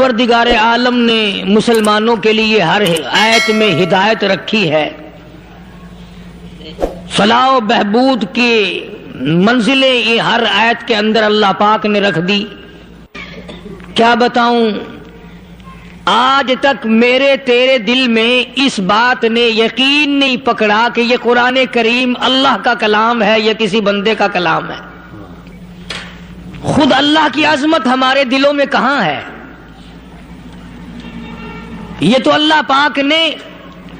پروردگار عالم نے مسلمانوں کے لیے ہر آیت میں ہدایت رکھی ہے، فلاح و بہبود کی منزلیں یہ ہر آیت کے اندر اللہ پاک نے رکھ دی۔ کیا بتاؤں، آج تک میرے تیرے دل میں اس بات نے یقین نہیں پکڑا کہ یہ قرآن کریم اللہ کا کلام ہے یا کسی بندے کا کلام ہے۔ خود اللہ کی عظمت ہمارے دلوں میں کہاں ہے؟ یہ تو اللہ پاک نے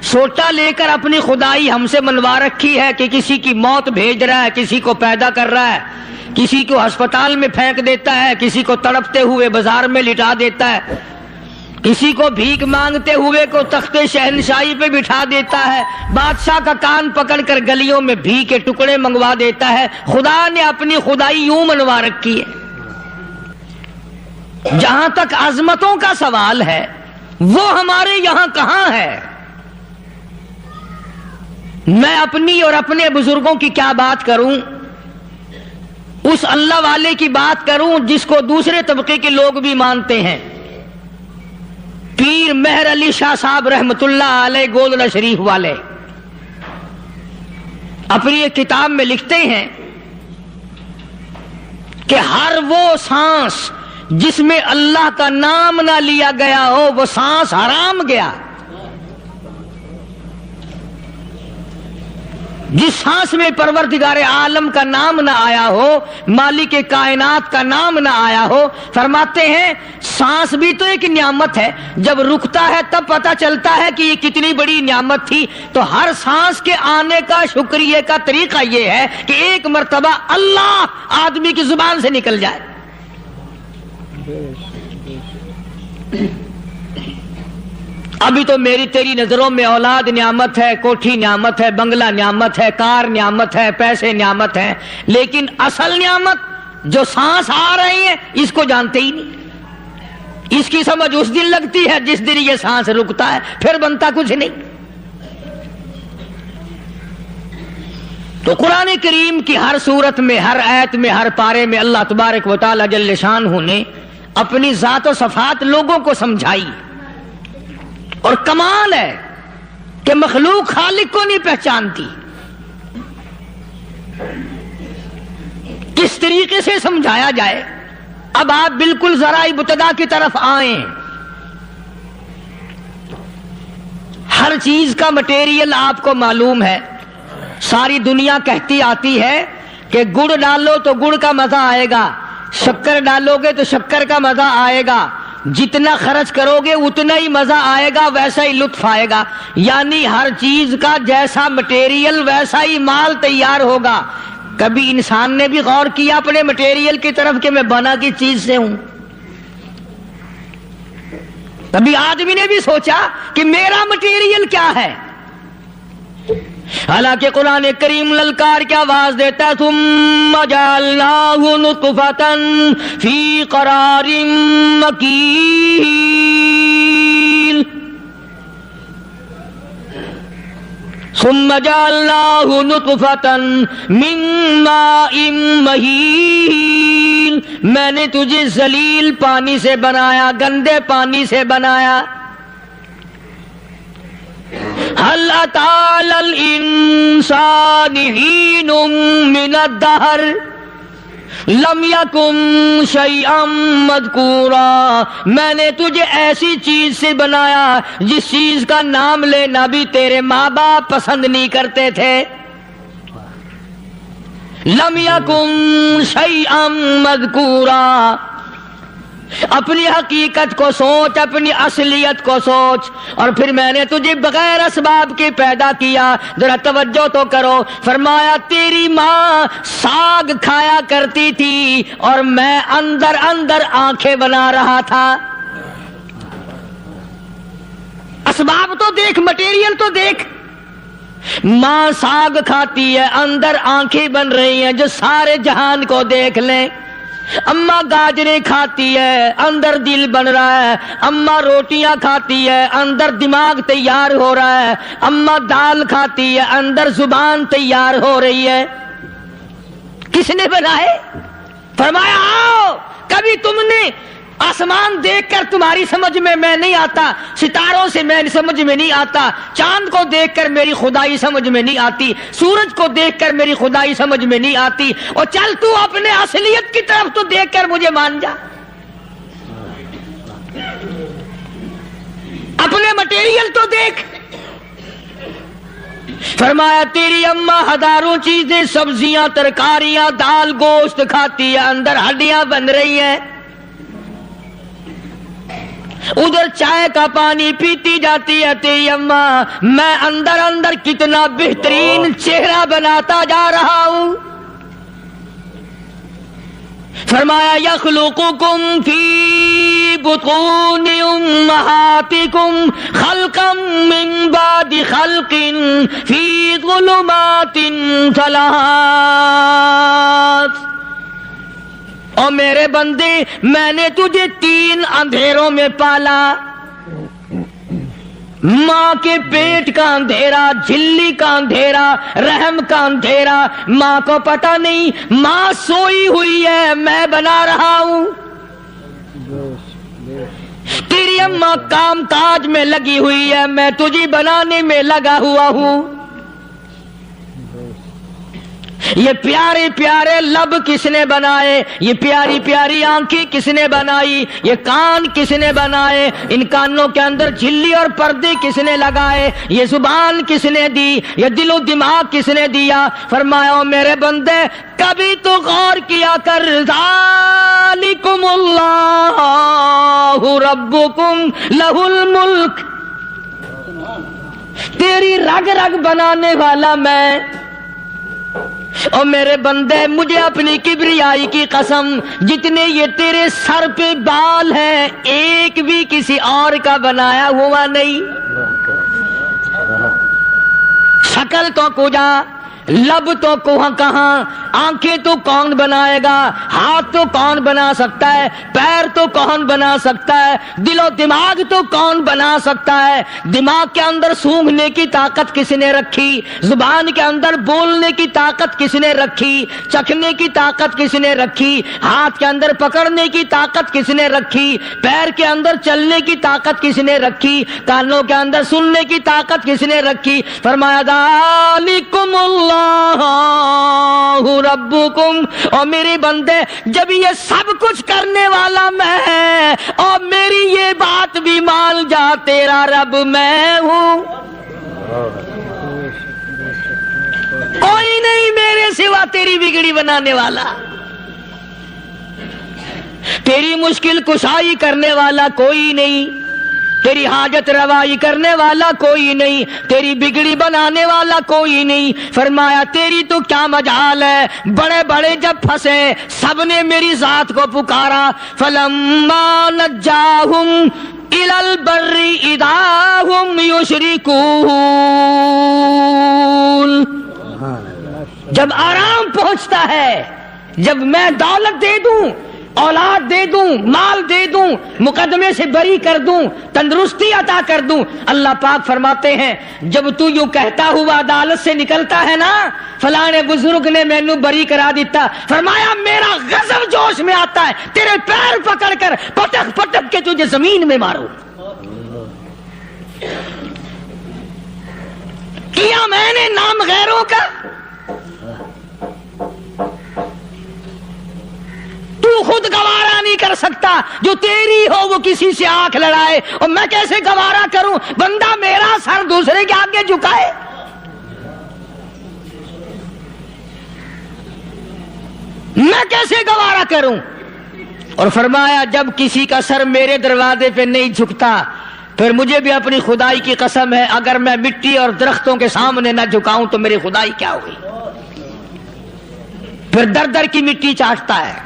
سوٹا لے کر اپنی خدائی ہم سے منوا رکھی ہے کہ کسی کی موت بھیج رہا ہے، کسی کو پیدا کر رہا ہے، کسی کو ہسپتال میں پھینک دیتا ہے، کسی کو تڑپتے ہوئے بازار میں لٹا دیتا ہے، کسی کو بھیک مانگتے ہوئے کو تخت شہنشاہی پہ بٹھا دیتا ہے، بادشاہ کا کان پکڑ کر گلیوں میں بھیک کے ٹکڑے منگوا دیتا ہے۔ خدا نے اپنی خدائی یوں منوا رکھی ہے۔ جہاں تک عظمتوں کا سوال ہے وہ ہمارے یہاں کہاں ہے؟ میں اپنی اور اپنے بزرگوں کی کیا بات کروں، اس اللہ والے کی بات کروں جس کو دوسرے طبقے کے لوگ بھی مانتے ہیں۔ پیر مہر علی شاہ صاحب رحمت اللہ علیہ گولڈا شریف والے اپنی ایک کتاب میں لکھتے ہیں کہ ہر وہ سانس جس میں اللہ کا نام نہ لیا گیا ہو وہ سانس حرام گیا۔ جس سانس میں پروردگار عالم کا نام نہ آیا ہو، مالک کائنات کا نام نہ آیا ہو، فرماتے ہیں سانس بھی تو ایک نعمت ہے، جب رکتا ہے تب پتہ چلتا ہے کہ یہ کتنی بڑی نعمت تھی۔ تو ہر سانس کے آنے کا شکریہ کا طریقہ یہ ہے کہ ایک مرتبہ اللہ آدمی کی زبان سے نکل جائے۔ ابھی تو میری تیری نظروں میں اولاد نعمت ہے، کوٹھی نعمت ہے، بنگلہ نعمت ہے، کار نعمت ہے، پیسے نعمت ہے، لیکن اصل نعمت جو سانس آ رہی ہے اس کو جانتے ہی نہیں۔ اس کی سمجھ اس دن لگتی ہے جس دن یہ سانس رکتا ہے، پھر بنتا کچھ نہیں۔ تو قرآن کریم کی ہر صورت میں، ہر آیت میں، ہر پارے میں اللہ تبارک و تعالی جل شانہ نے اپنی ذات و صفات لوگوں کو سمجھائی۔ اور کمال ہے کہ مخلوق خالق کو نہیں پہچانتی۔ کس طریقے سے سمجھایا جائے؟ اب آپ بالکل ذرا ابتدا کی طرف آئیں۔ ہر چیز کا مٹیریل آپ کو معلوم ہے۔ ساری دنیا کہتی آتی ہے کہ گڑ ڈالو تو گڑ کا مزہ آئے گا، شکر ڈالو گے تو شکر کا مزہ آئے گا، جتنا خرچ کرو گے اتنا ہی مزہ آئے گا، ویسا ہی لطف آئے گا۔ یعنی ہر چیز کا جیسا مٹیریل ویسا ہی مال تیار ہوگا۔ کبھی انسان نے بھی غور کیا اپنے مٹیریل کی طرف کہ میں بنا کی چیز سے ہوں؟ کبھی آدمی نے بھی سوچا کہ میرا مٹیریل کیا ہے؟ حالانکہ قرآن کریم للکار کی آواز دیتا ہے ثم جعلناہ نطفۃ فی قرار مکین، ثم جعلناہ نطفۃ من ماء مہین، میں نے تجھے ذلیل پانی سے بنایا، گندے پانی سے بنایا۔ هل أتى على الإنسان حين من الدهر لم يكن شيئا مذكورا، میں نے تجھے ایسی چیز سے بنایا جس چیز کا نام لینا بھی تیرے ماں باپ پسند نہیں کرتے تھے۔ لم يكن شيئا مذكورا، اپنی حقیقت کو سوچ، اپنی اصلیت کو سوچ۔ اور پھر میں نے تجھے بغیر اسباب کے پیدا کیا۔ ذرا توجہ تو کرو، فرمایا تیری ماں ساگ کھایا کرتی تھی اور میں اندر اندر آنکھیں بنا رہا تھا۔ اسباب تو دیکھ، مٹیریل تو دیکھ۔ ماں ساگ کھاتی ہے، اندر آنکھیں بن رہی ہیں جو سارے جہان کو دیکھ لیں۔ اماں گاجریں کھاتی ہے، اندر دل بن رہا ہے۔ اماں روٹیاں کھاتی ہے، اندر دماغ تیار ہو رہا ہے۔ اماں دال کھاتی ہے، اندر زبان تیار ہو رہی ہے۔ کس نے بنائے؟ فرمایا آؤ، کبھی تم نے آسمان دیکھ کر تمہاری سمجھ میں میں نہیں آتا، ستاروں سے میں سمجھ میں نہیں آتا، چاند کو دیکھ کر میری خدائی سمجھ میں نہیں آتی، سورج کو دیکھ کر میری خدائی سمجھ میں نہیں آتی، اور چل تو اپنے اصلیت کی طرف تو دیکھ کر مجھے مان جا، اپنے مٹیریل تو دیکھ۔ فرمایا تیری اماں ہزاروں چیزیں، سبزیاں، ترکاریاں، دال، گوشت کھاتی ہے، اندر ہڈیاں بن رہی ہیں، ادھر چائے کا پانی پیتی جاتی ہے تیری اماں، میں اندر اندر کتنا بہترین چہرہ بناتا جا رہا ہوں۔ فرمایا یخلقکم فی بطون امہاتکم خلقا من بعد خلق فی ظلمات ثلاث۔ اور میرے بندے، میں نے تجھے 3 اندھیروں میں پالا، ماں کے پیٹ کا اندھیرا، جھلی کا اندھیرا، رحم کا اندھیرا، ماں کو پتہ نہیں ماں سوئی ہوئی ہے، میں بنا رہا ہوں، تیری اماں کام کاج میں لگی ہوئی ہے، میں تجھے بنانے میں لگا ہوا ہوں۔ یہ پیارے پیارے لب کس نے بنائے، یہ پیاری پیاری آنکھیں کس نے بنائی، یہ کان کس نے بنائے، ان کانوں کے اندر جھلی اور پردے کس نے لگائے، یہ زبان کس نے دی، یہ دل و دماغ کس نے دیا۔ فرمایا میرے بندے کبھی تو غور کیا کر، ذالکم اللہ ربکم لہ الملک، تیری رگ رگ بنانے والا میں، اور میرے بندے مجھے اپنی کبریائی کی قسم، جتنے یہ تیرے سر پہ بال ہیں ایک بھی کسی اور کا بنایا ہوا نہیں، شکل تو کجا، لب تو کہاں، آنکھیں تو کون بنائے گا، ہاتھ تو کون بنا سکتا ہے، پیر تو کون بنا سکتا ہے، دل و دماغ تو کون بنا سکتا ہے، دماغ کے اندر سونگھنے کی طاقت کس نے رکھی، زبان کے اندر بولنے کی طاقت کس نے رکھی، چکھنے کی طاقت کس نے رکھی، ہاتھ کے اندر پکڑنے کی طاقت کس نے رکھی، پیر کے اندر چلنے کی طاقت کس نے رکھی، کانوں کے اندر سننے کی طاقت کس نے رکھی۔ فرمایا ذالکم اللہ ربکم، اور میرے بندے جب یہ سب کچھ کرنے والا میں اور میری یہ بات بھی مان جا، تیرا رب میں ہوں، کوئی نہیں میرے سوا تیری بگڑی بنانے والا، تیری مشکل کشائی کرنے والا کوئی نہیں، تیری حاجت روائی کرنے والا کوئی نہیں، تیری بگڑی بنانے والا کوئی نہیں۔ فرمایا تیری تو کیا مجال ہے، بڑے بڑے جب پھنسے سب نے میری ذات کو پکارا، فلما نجاہم الی البر اذا ہم یشرکون، جب آرام پہنچتا ہے، جب میں دولت دے دوں، اولاد دے دوں، مال دے دوں، مقدمے سے بری کر دوں، تندرستی عطا کر دوں، اللہ پاک فرماتے ہیں جب تو یوں کہتا ہوا عدالت سے نکلتا ہے نا، فلاں بزرگ نے مینوں بری کرا دیتا، فرمایا میرا غضب جوش میں آتا ہے، تیرے پیر پکڑ کر پٹک پٹک کے تجھے زمین میں ماروں۔ کیا میں نے نام غیروں کا، تو خود گوارا نہیں کر سکتا، جو تیری ہو وہ کسی سے آنکھ لڑائے، اور میں کیسے گوارا کروں بندہ میرا سر دوسرے کے آگے جھکائے۔ میں کیسے گوارا کروں؟ اور فرمایا جب کسی کا سر میرے دروازے پہ نہیں جھکتا، پھر مجھے بھی اپنی خدائی کی قسم ہے اگر میں مٹی اور درختوں کے سامنے نہ جھکاؤں تو میری خدائی کیا ہوگی؟ پھر در در کی مٹی چاٹتا ہے۔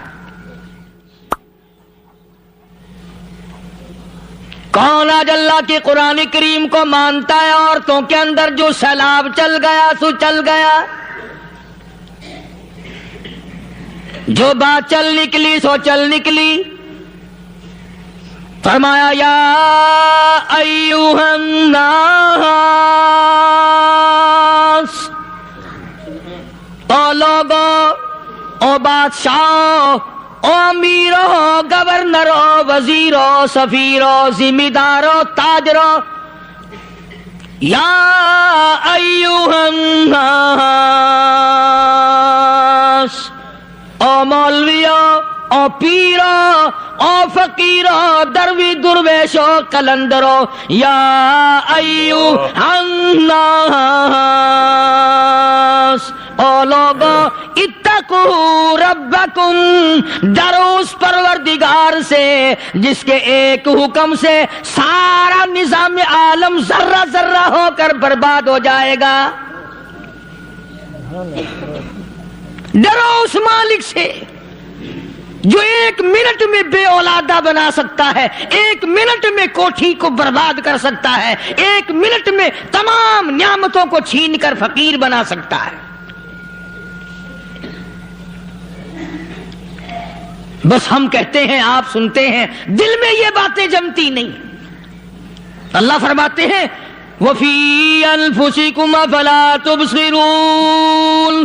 کون آج اللہ کے قرآن کریم کو مانتا ہے؟ عورتوں کے اندر جو سیلاب چل گیا سو چل گیا، جو بات چل نکلی سو چل نکلی۔ فرمایا یا ایھا الناس، او لوگو، او بادشاہ، او امیر ہو، گورنر ہو، وزیر ہو، سفیر ہو، ذمہ دار ہو، تاجر ہو، یا ایھا الناس، او مولویو، او پیرو، او فقیرو، دروی درویشو، کلندرو، یا ایھا الناس، او لوگو اتقوا ربکم، ڈرو اس پروردگار سے جس کے ایک حکم سے سارا نظام عالم ذرہ ذرہ ہو کر برباد ہو جائے گا۔ ڈرو اس مالک سے جو ایک منٹ میں بے اولادہ بنا سکتا ہے، ایک منٹ میں کوٹھی کو برباد کر سکتا ہے، ایک منٹ میں تمام نعمتوں کو چھین کر فقیر بنا سکتا ہے۔ بس ہم کہتے ہیں، آپ سنتے ہیں، دل میں یہ باتیں جمتی نہیں۔ اللہ فرماتے ہیں وَفِي أَنفُسِكُمْ أَفَلَا تُبْصِرُونَ،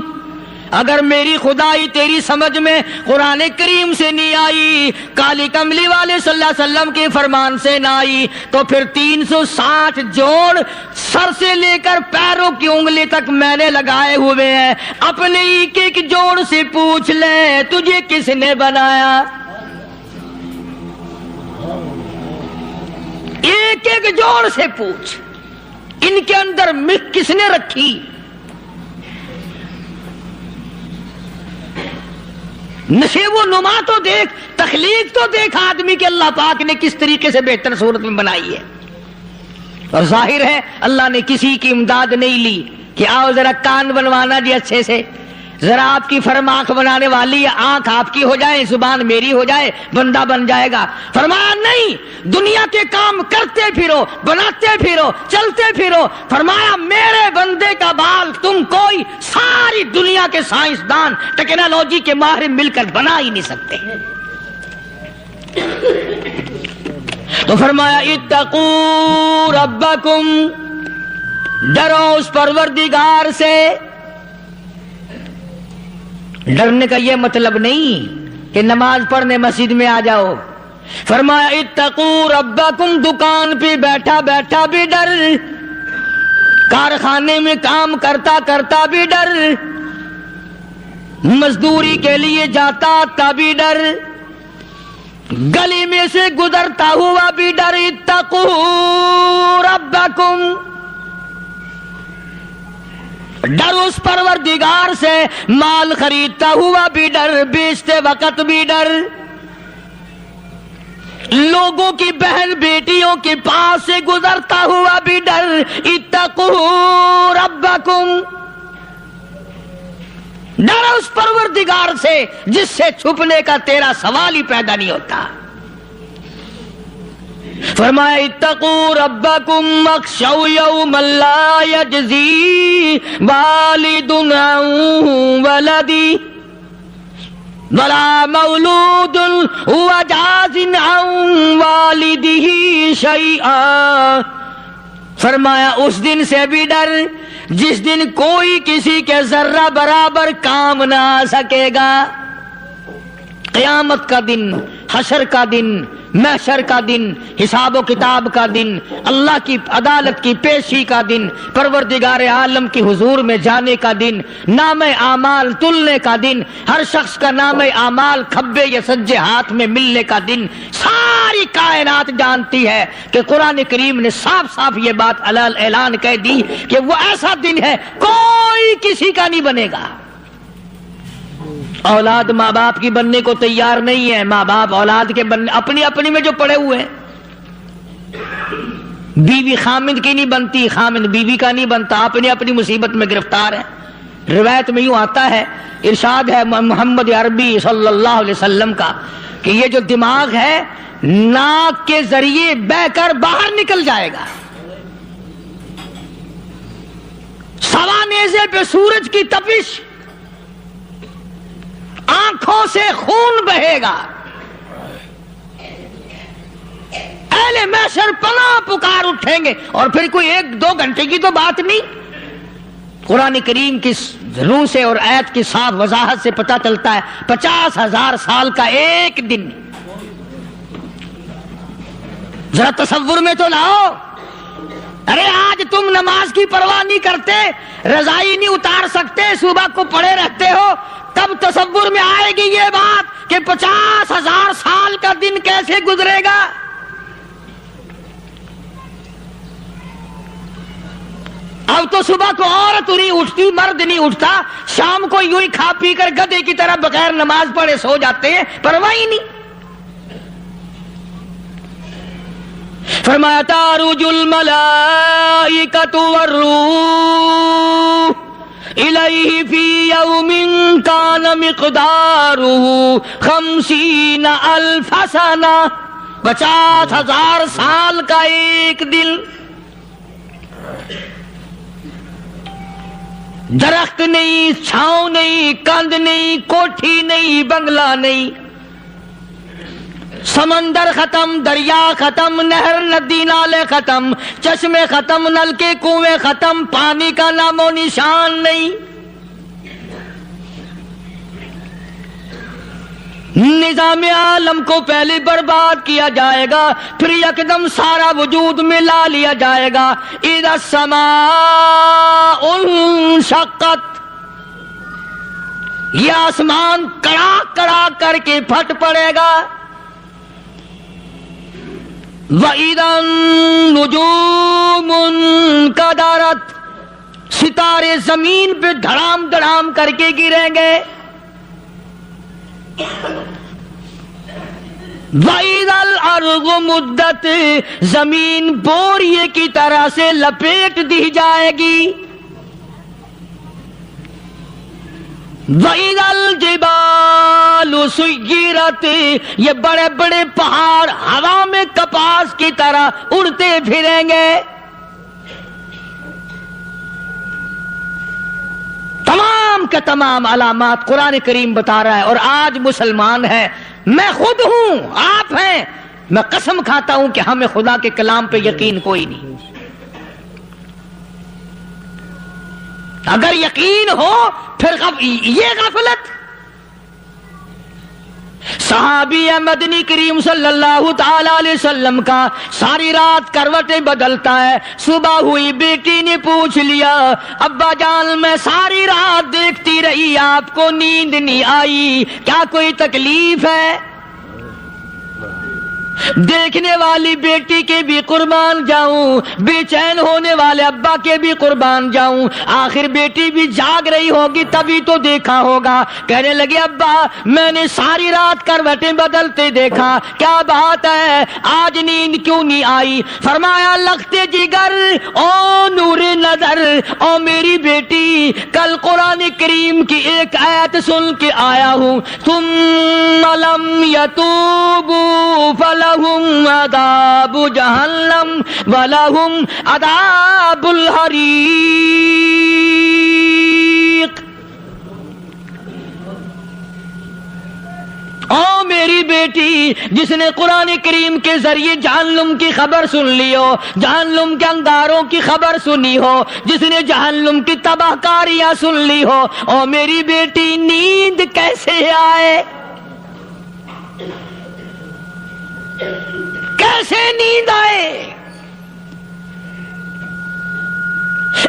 اگر میری خدائی تیری سمجھ میں قرآن کریم سے نہیں آئی، کالی کملی والے صلی اللہ علیہ وسلم کے فرمان سے نہ آئی، تو پھر 360 جوڑ سر سے لے کر پیروں کی انگلی تک میں نے لگائے ہوئے ہیں، اپنے ایک ایک جوڑ سے پوچھ لے تجھے کس نے بنایا؟ ایک ایک جوڑ سے پوچھ، ان کے اندر مکھ کس نے رکھی؟ نشے و نما تو دیکھ، تخلیق تو دیکھ آدمی کے اللہ پاک نے کس طریقے سے بہتر صورت میں بنائی ہے۔ اور ظاہر ہے اللہ نے کسی کی امداد نہیں لی کہ آؤ ذرا کان بنوانا جی اچھے سے، ذرا آپ کی فرم آنکھ بنانے والی ہے، آنکھ آپ کی ہو جائے، زبان میری ہو جائے، بندہ بن جائے گا۔ فرمایا نہیں، دنیا کے کام کرتے پھرو، بناتے پھرو، چلتے پھرو۔ فرمایا میرے بندے کا بال تم کوئی ساری دنیا کے سائنسدان ٹیکنالوجی کے ماہر مل کر بنا ہی نہیں سکتے۔ تو فرمایا اتقوا ربکم، ڈرو اس پروردگار سے۔ ڈرنے کا یہ مطلب نہیں کہ نماز پڑھنے مسجد میں آ جاؤ۔ فرمایا اتقوا ربکم، دکان پہ بیٹھا بیٹھا بھی ڈر، کارخانے میں کام کرتا کرتا بھی ڈر، مزدوری کے لیے جاتا تبھی ڈر، گلی میں سے گزرتا ہوا بھی ڈر۔ اتقوا ربکم، ڈر اس پروردگار سے، مال خریدتا ہوا بھی ڈر، بیچتے وقت بھی ڈر، لوگوں کی بہن بیٹیوں کے پاس سے گزرتا ہوا بھی ڈر۔ اتقوا ربکم، ڈر اس پروردگار سے جس سے چھپنے کا تیرا سوال ہی پیدا نہیں ہوتا۔ فرمایا اتقوا ربکم واخشوا یوما لا یجزی والد عن ولدی ولا مولود هو جاز عن والدہ شیئا۔ فرمایا اس دن سے بھی ڈر جس دن کوئی کسی کے ذرہ برابر کام نہ آ سکے گا۔ قیامت کا دن، حشر کا دن، محشر کا دن، حساب و کتاب کا دن، اللہ کی عدالت کی پیشی کا دن، پروردگار عالم کی حضور میں جانے کا دن، نام اعمال تلنے کا دن، ہر شخص کا نام اعمال کھبے یا سجے ہاتھ میں ملنے کا دن۔ ساری کائنات جانتی ہے کہ قرآن کریم نے صاف صاف یہ بات اعلان کہہ دی کہ وہ ایسا دن ہے کوئی کسی کا نہیں بنے گا۔ اولاد ماں باپ کی بننے کو تیار نہیں ہے، ماں باپ اولاد کے بننے اپنی اپنی میں جو پڑے ہوئے ہیں۔ بیوی خامند کی نہیں بنتی، خامند بیوی کا نہیں بنتا، اپنی اپنی مصیبت میں گرفتار ہے۔ روایت میں یوں آتا ہے، ارشاد ہے محمد عربی صلی اللہ علیہ وسلم کا کہ یہ جو دماغ ہے ناک کے ذریعے بہ کر باہر نکل جائے گا، سوا نیزے پہ سورج کی تپش، آنکھوں سے خون بہے گا، اہل محشر پناہ پکار اٹھیں گے، اور پھر کوئی 1-2 گھنٹے کی تو بات نہیں، قرآن کریم کی روح سے اور آیت کی صاف وضاحت سے پتہ چلتا ہے 50,000 سال کا ایک دن. ذرا تصور میں تو لاؤ. ارے آج تم نماز کی پرواہ نہیں کرتے, رضائی نہیں اتار سکتے, صبح کو پڑے رہتے ہو, تب تصور میں آئے گی یہ بات کہ 50,000 سال کا دن کیسے گزرے گا. اب تو صبح کو عورت نہیں اٹھتی, مرد نہیں اٹھتا, شام کو یوں ہی کھا پی کر گدھے کی طرح بغیر نماز پڑھے سو جاتے ہیں, پرواہ ہی نہیں. فرمایا تعرج الملائکۃ والروح الیہ فی یوم کان مقدارہ 50,000 سنہ. 50,000 سال کا ایک دن. درخت نہیں, چھاؤں نہیں, کند نہیں, کوٹھی نہیں, بنگلہ نہیں, سمندر ختم, دریا ختم, نہر ندی نالے ختم, چشمے ختم, نل کے کنویں ختم, پانی کا نام و نشان نہیں. نظام عالم کو پہلے برباد کیا جائے گا, پھر یکدم سارا وجود میں لا لیا جائے گا. اذا السماء انشقت, یہ آسمان کڑاک کڑاک کر کے پھٹ پڑے گا. وَإِذَا النُّجُومُ انْكَدَرَتْ, ستارے زمین پہ دھڑام دھڑام کر کے گریں گے. وَإِذَا الْأَرْضُ مُدَّتْ, زمین بوریے کی طرح سے لپیٹ دی جائے گی. وَإِذَا الْجِبَالُ سُيِّرَتْ, یہ بڑے بڑے پہاڑ ہوا میں کپاس کی طرح اڑتے پھریں گے. تمام کے تمام علامات قرآن کریم بتا رہا ہے. اور آج مسلمان ہے, میں خود ہوں, آپ ہیں, میں قسم کھاتا ہوں کہ ہمیں خدا کے کلام پہ یقین کوئی نہیں. اگر یقین ہو پھر یہ غفلت. صحابی مدنی کریم صلی اللہ تعالی علیہ وسلم کا ساری رات کروٹیں بدلتا ہے. صبح ہوئی, بیٹی نے پوچھ لیا, ابا جان میں ساری رات دیکھتی رہی, آپ کو نیند نہیں آئی, کیا کوئی تکلیف ہے؟ دیکھنے والی بیٹی کے بھی قربان جاؤں, بے چین ہونے والے ابا کے بھی قربان جاؤں. آخر بیٹی بھی جاگ رہی ہوگی تبھی تو دیکھا ہوگا. کہنے لگے ابا میں نے ساری رات کروٹیں بدلتے دیکھا, کیا بات ہے, آج نیند کیوں نہیں آئی؟ فرمایا لختے جگر او نور نظر, او میری بیٹی کل قرآن کریم کی ایک آیت سن کے آیا ہوں, ثم لم یتوبوا فلہم عذاب جہنم ولہم عذاب الحریق. او میری بیٹی جس نے قرآن کریم کے ذریعے جہنم کی خبر سن لی ہو, جہنم کے انگاروں کی خبر سنی ہو, جس نے جہنم کی تباہ کاریاں سن لی ہو, او میری بیٹی نیند کیسے آئے, کیسے نیند آئے؟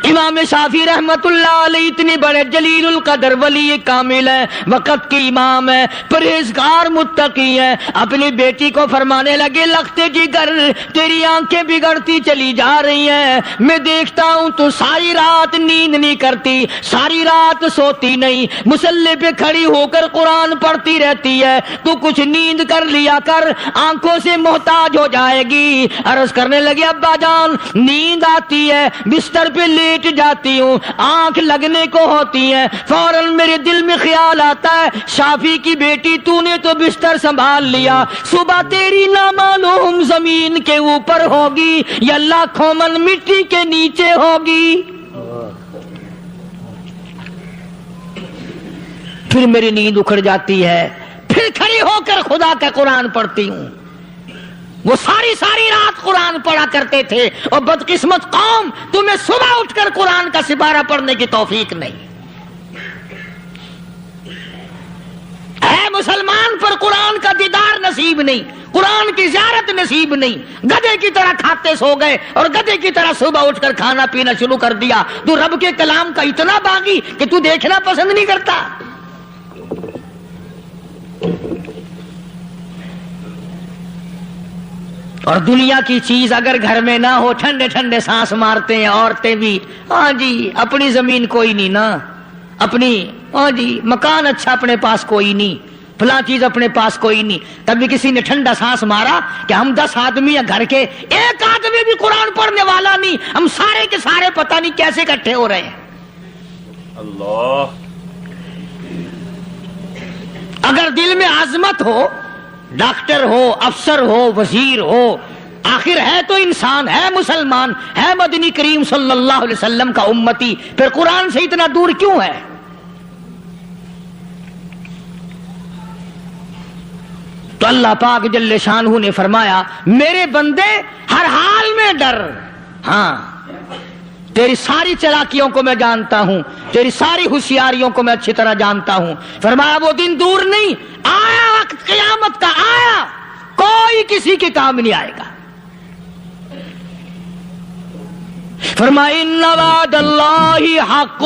امام شافعی رحمت اللہ علیہ اتنے بڑے جلیل القدر ولی کامل ہیں, وقت کے امام ہیں, پرہیزگار متقی ہیں. اپنی بیٹی کو فرمانے لگے لختے جگر تیری آنکھیں بگڑتی چلی جا رہی ہیں, میں دیکھتا ہوں تو ساری رات نیند نہیں کرتی, ساری رات سوتی نہیں, مصلی پہ کھڑی ہو کر قرآن پڑھتی رہتی ہے, تو کچھ نیند کر لیا کر, آنکھوں سے محتاج ہو جائے گی. عرض کرنے لگے ابا جان نیند آتی ہے, بستر پہ لیٹ جاتی ہوں, آنکھ لگنے کو ہوتی ہے, فوراً میرے دل میں خیال آتا ہے شافی کی بیٹی تو نے تو بستر سنبھال لیا, صبح تیری نامعلوم زمین کے اوپر ہوگی یا لاکھوں من مٹی کے نیچے ہوگی. پھر میری نیند اکھڑ جاتی ہے, پھر کھڑی ہو کر خدا کا قرآن پڑھتی ہوں. وہ ساری رات قرآن پڑھا کرتے تھے, اور بدقسمت قوم تمہیں صبح اٹھ کر قرآن کا سپارہ پڑھنے کی توفیق نہیں. مسلمان پر قرآن کا دیدار نصیب نہیں، قرآن کی زیارت نصیب نہیں، گدھے کی طرح کھاتے سو گئے اور گدھے کی طرح صبح اٹھ کر کھانا پینا شروع کر دیا، تو رب کے کلام کا اتنا باغی کہ تو دیکھنا پسند نہیں کرتا۔ اور دنیا کی چیز اگر گھر میں نہ ہو، ٹھنڈے ٹھنڈے سانس مارتے ہیں عورتیں بھی، ہاں جی اپنی زمین کوئی نہیں نا، اپنی ہاں جی مکان اچھا اپنے پاس کوئی نہیں، فلاں چیز اپنے پاس کوئی نہیں۔ کبھی کسی نے ٹھنڈا سانس مارا کہ ہم 10 آدمی ہیں گھر کے، ایک آدمی بھی قرآن پڑھنے والا نہیں، ہم سارے کے سارے پتہ نہیں کیسے اکٹھے ہو رہے ہیں۔ اللہ، اگر دل میں عظمت ہو، ڈاکٹر ہو، افسر ہو، وزیر ہو، آخر ہے تو انسان، ہے مسلمان، ہے مدنی کریم صلی اللہ علیہ وسلم کا امتی، پھر قرآن سے اتنا دور کیوں ہے؟ تو اللہ پاک جل شانہ نے فرمایا میرے بندے ہر حال میں ڈر، ہاں تیری ساری چلاکیوں کو میں جانتا ہوں، تیری ساری ہوشیاریوں کو میں اچھی طرح جانتا ہوں۔ فرمایا وہ دن دور نہیں، آیا وقت قیامت کا، آیا، کوئی کسی کے کام نہیں آئے گا۔ فرمایا ان وعد اللہ حق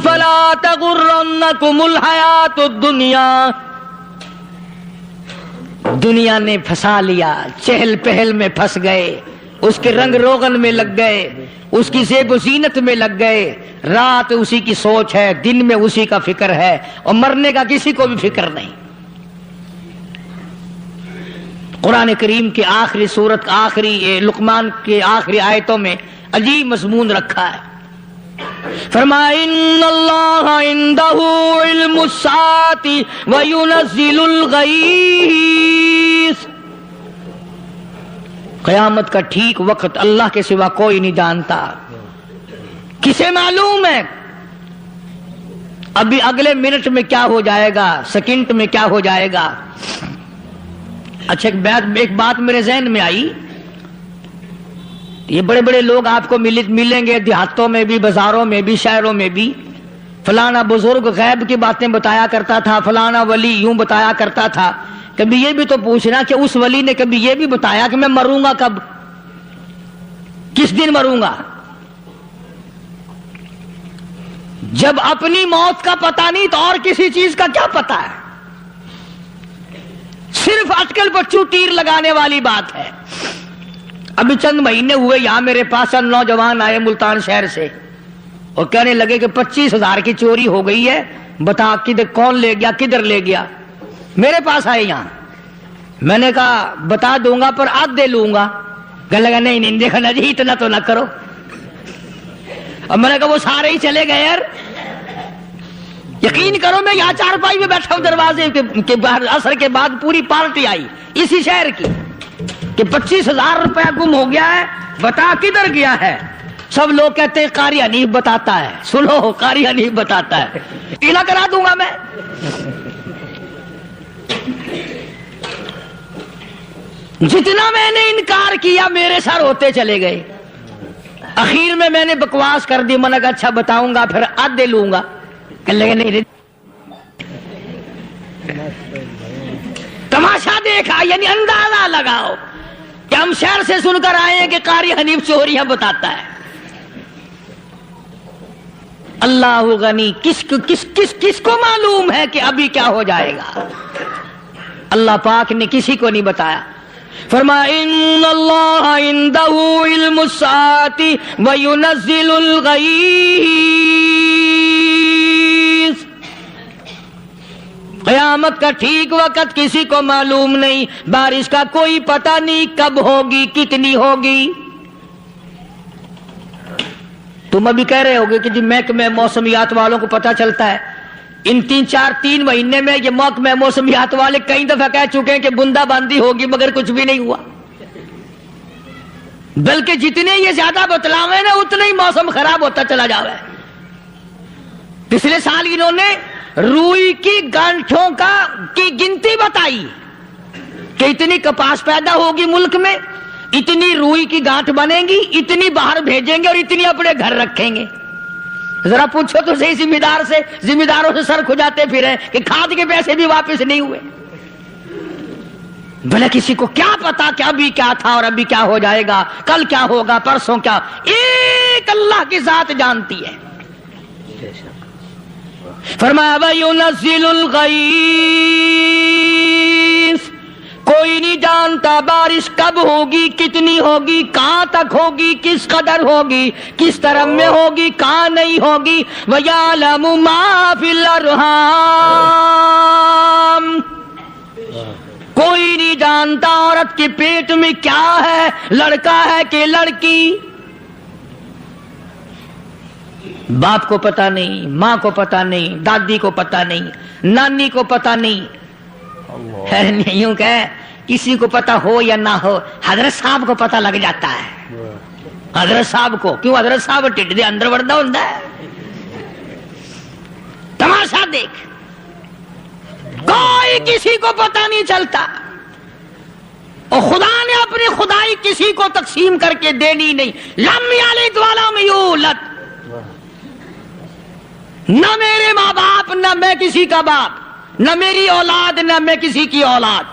فلا تغرنکم الحیات الدنیا۔ دنیا نے پھنسا لیا، چہل پہل میں پھنس گئے، اس کے رنگ روغن میں لگ گئے، اس کی زیب و زینت میں لگ گئے، رات اسی کی سوچ ہے، دن میں اسی کا فکر ہے، اور مرنے کا کسی کو بھی فکر نہیں۔ قرآن کریم کی آخری سورت، آخری لقمان کے آخری آیتوں میں عجیب مضمون رکھا ہے۔ فرمایا ان اللہ عندہ علم الساعۃ وینزل الغیث۔ قیامت کا ٹھیک وقت اللہ کے سوا کوئی نہیں جانتا۔ کسے معلوم ہے ابھی اگلے منٹ میں کیا ہو جائے گا، سیکنڈ میں کیا ہو جائے گا؟ اچھا ایک بات میرے ذہن میں آئی، یہ بڑے بڑے لوگ آپ کو ملیں گے دیہاتوں میں بھی، بازاروں میں بھی، شہروں میں بھی، فلانا بزرگ غیب کی باتیں بتایا کرتا تھا، فلانا ولی یوں بتایا کرتا تھا۔ کبھی یہ بھی تو پوچھنا کہ اس ولی نے کبھی یہ بھی بتایا کہ میں مروں گا کب، کس دن مروں گا؟ جب اپنی موت کا پتہ نہیں تو اور کسی چیز کا کیا پتہ ہے؟ صرف اٹکل بچوں تیر لگانے والی بات ہے۔ ابھی چند مہینے ہوئے یہاں میرے پاس نوجوان آئے ملتان شہر سے اور کہنے لگے کہ 25,000 کی چوری ہو گئی ہے، بتا کدھر کون لے گیا، کدھر لے گیا؟ میرے پاس آئے یہاں، میں نے کہا بتا دوں گا پر آدھے لوں گا۔ کہنے لگا نہیں دیکھنا جی اتنا تو نہ کرو۔ اب میں نے کہا وہ سارے ہی چلے گئے یار، یقین کرو میں یہاں چارپائی میں بیٹھا ہوں دروازے کے باہر، عصر کے بعد پوری پارٹی آئی اسی شہر کی کہ 25,000 روپیہ گم ہو گیا ہے، بتا کدھر گیا ہے؟ سب لوگ کہتے ہیں قاری حنیف بتاتا ہے، سنو قاری حنیف بتاتا ہے، ٹیلا کرا دوں گا میں۔ جتنا میں نے انکار کیا میرے سر ہوتے چلے گئے، اخیر میں نے بکواس کر دی، میں نے کہا اچھا بتاؤں گا پھر آدھے لوں گا۔ کہنے لگے نہیں تماشا دیکھا، یعنی اندازہ لگاؤ کہ ہم شہر سے سن کر آئے ہیں کہ قاری حنیف چوریاں بتاتا ہے۔ اللہ غنی، کس کو معلوم ہے کہ ابھی کیا ہو جائے گا؟ اللہ پاک نے کسی کو نہیں بتایا۔ فرمایا ان اللہ عندہ علم الساعۃ وینزل الغیث۔ قیامت کا ٹھیک وقت کسی کو معلوم نہیں، بارش کا کوئی پتہ نہیں کب ہوگی، کتنی ہوگی۔ تم ابھی کہہ رہے ہوگے کہ جی محکمہ موسمیات والوں کو پتہ چلتا ہے، ان 3 مہینے میں یہ محکمہ موسمیات والے کئی دفعہ کہہ چکے ہیں کہ بندہ باندی ہوگی مگر کچھ بھی نہیں ہوا، بلکہ جتنے یہ زیادہ بتلاوے نا اتنا ہی موسم خراب ہوتا چلا جاوے۔ پچھلے سال انہوں نے روئی کی گانٹھوں کی گنتی بتائی کہ اتنی کپاس پیدا ہوگی ملک میں، اتنی روئی کی گانٹھ بنے گی، اتنی باہر بھیجیں گے اور اتنی اپنے گھر رکھیں گے۔ ذرا پوچھو تو صحیح ذمہ داروں سے سر کھجاتے پھرے کہ کھاد کے پیسے بھی واپس نہیں ہوئے. بھلے کسی کو کیا پتا کہ ابھی کیا تھا اور ابھی کیا ہو جائے گا, کل کیا ہوگا, پرسوں کیا. ایک اللہ کی ذات جانتی ہے. فرمایا وَيُنَزِّلُ الْغَيْثَ, کوئی نہیں جانتا بارش کب ہوگی, کتنی ہوگی, کہاں تک ہوگی, کس قدر ہوگی, کس طرح میں ہوگی, کہاں نہیں ہوگی. وَيَعْلَمُ مَا فِي الْأَرْحَامِ, کوئی نہیں جانتا عورت کے پیٹ میں کیا ہے, لڑکا ہے کہ لڑکی. باپ کو پتا نہیں, ماں کو پتا نہیں, دادی کو پتا نہیں, نانی کو پتا نہیں. یوں کہ کسی کو پتا ہو یا نہ ہو, حضرت صاحب کو پتا لگ جاتا ہے. حضرت صاحب کو کیوں, حضرت صاحب ٹھڈ دے اندر وڑدا ہوندا ہے. تماشا دیکھ, کوئی کسی کو پتا نہیں چلتا. اور خدا نے اپنی خدائی کسی کو تقسیم کر کے دینی نہیں. لم یلد ولم یولد, نہ میرے ماں باپ, نہ میں کسی کا باپ, نہ میری اولاد, نہ میں کسی کی اولاد.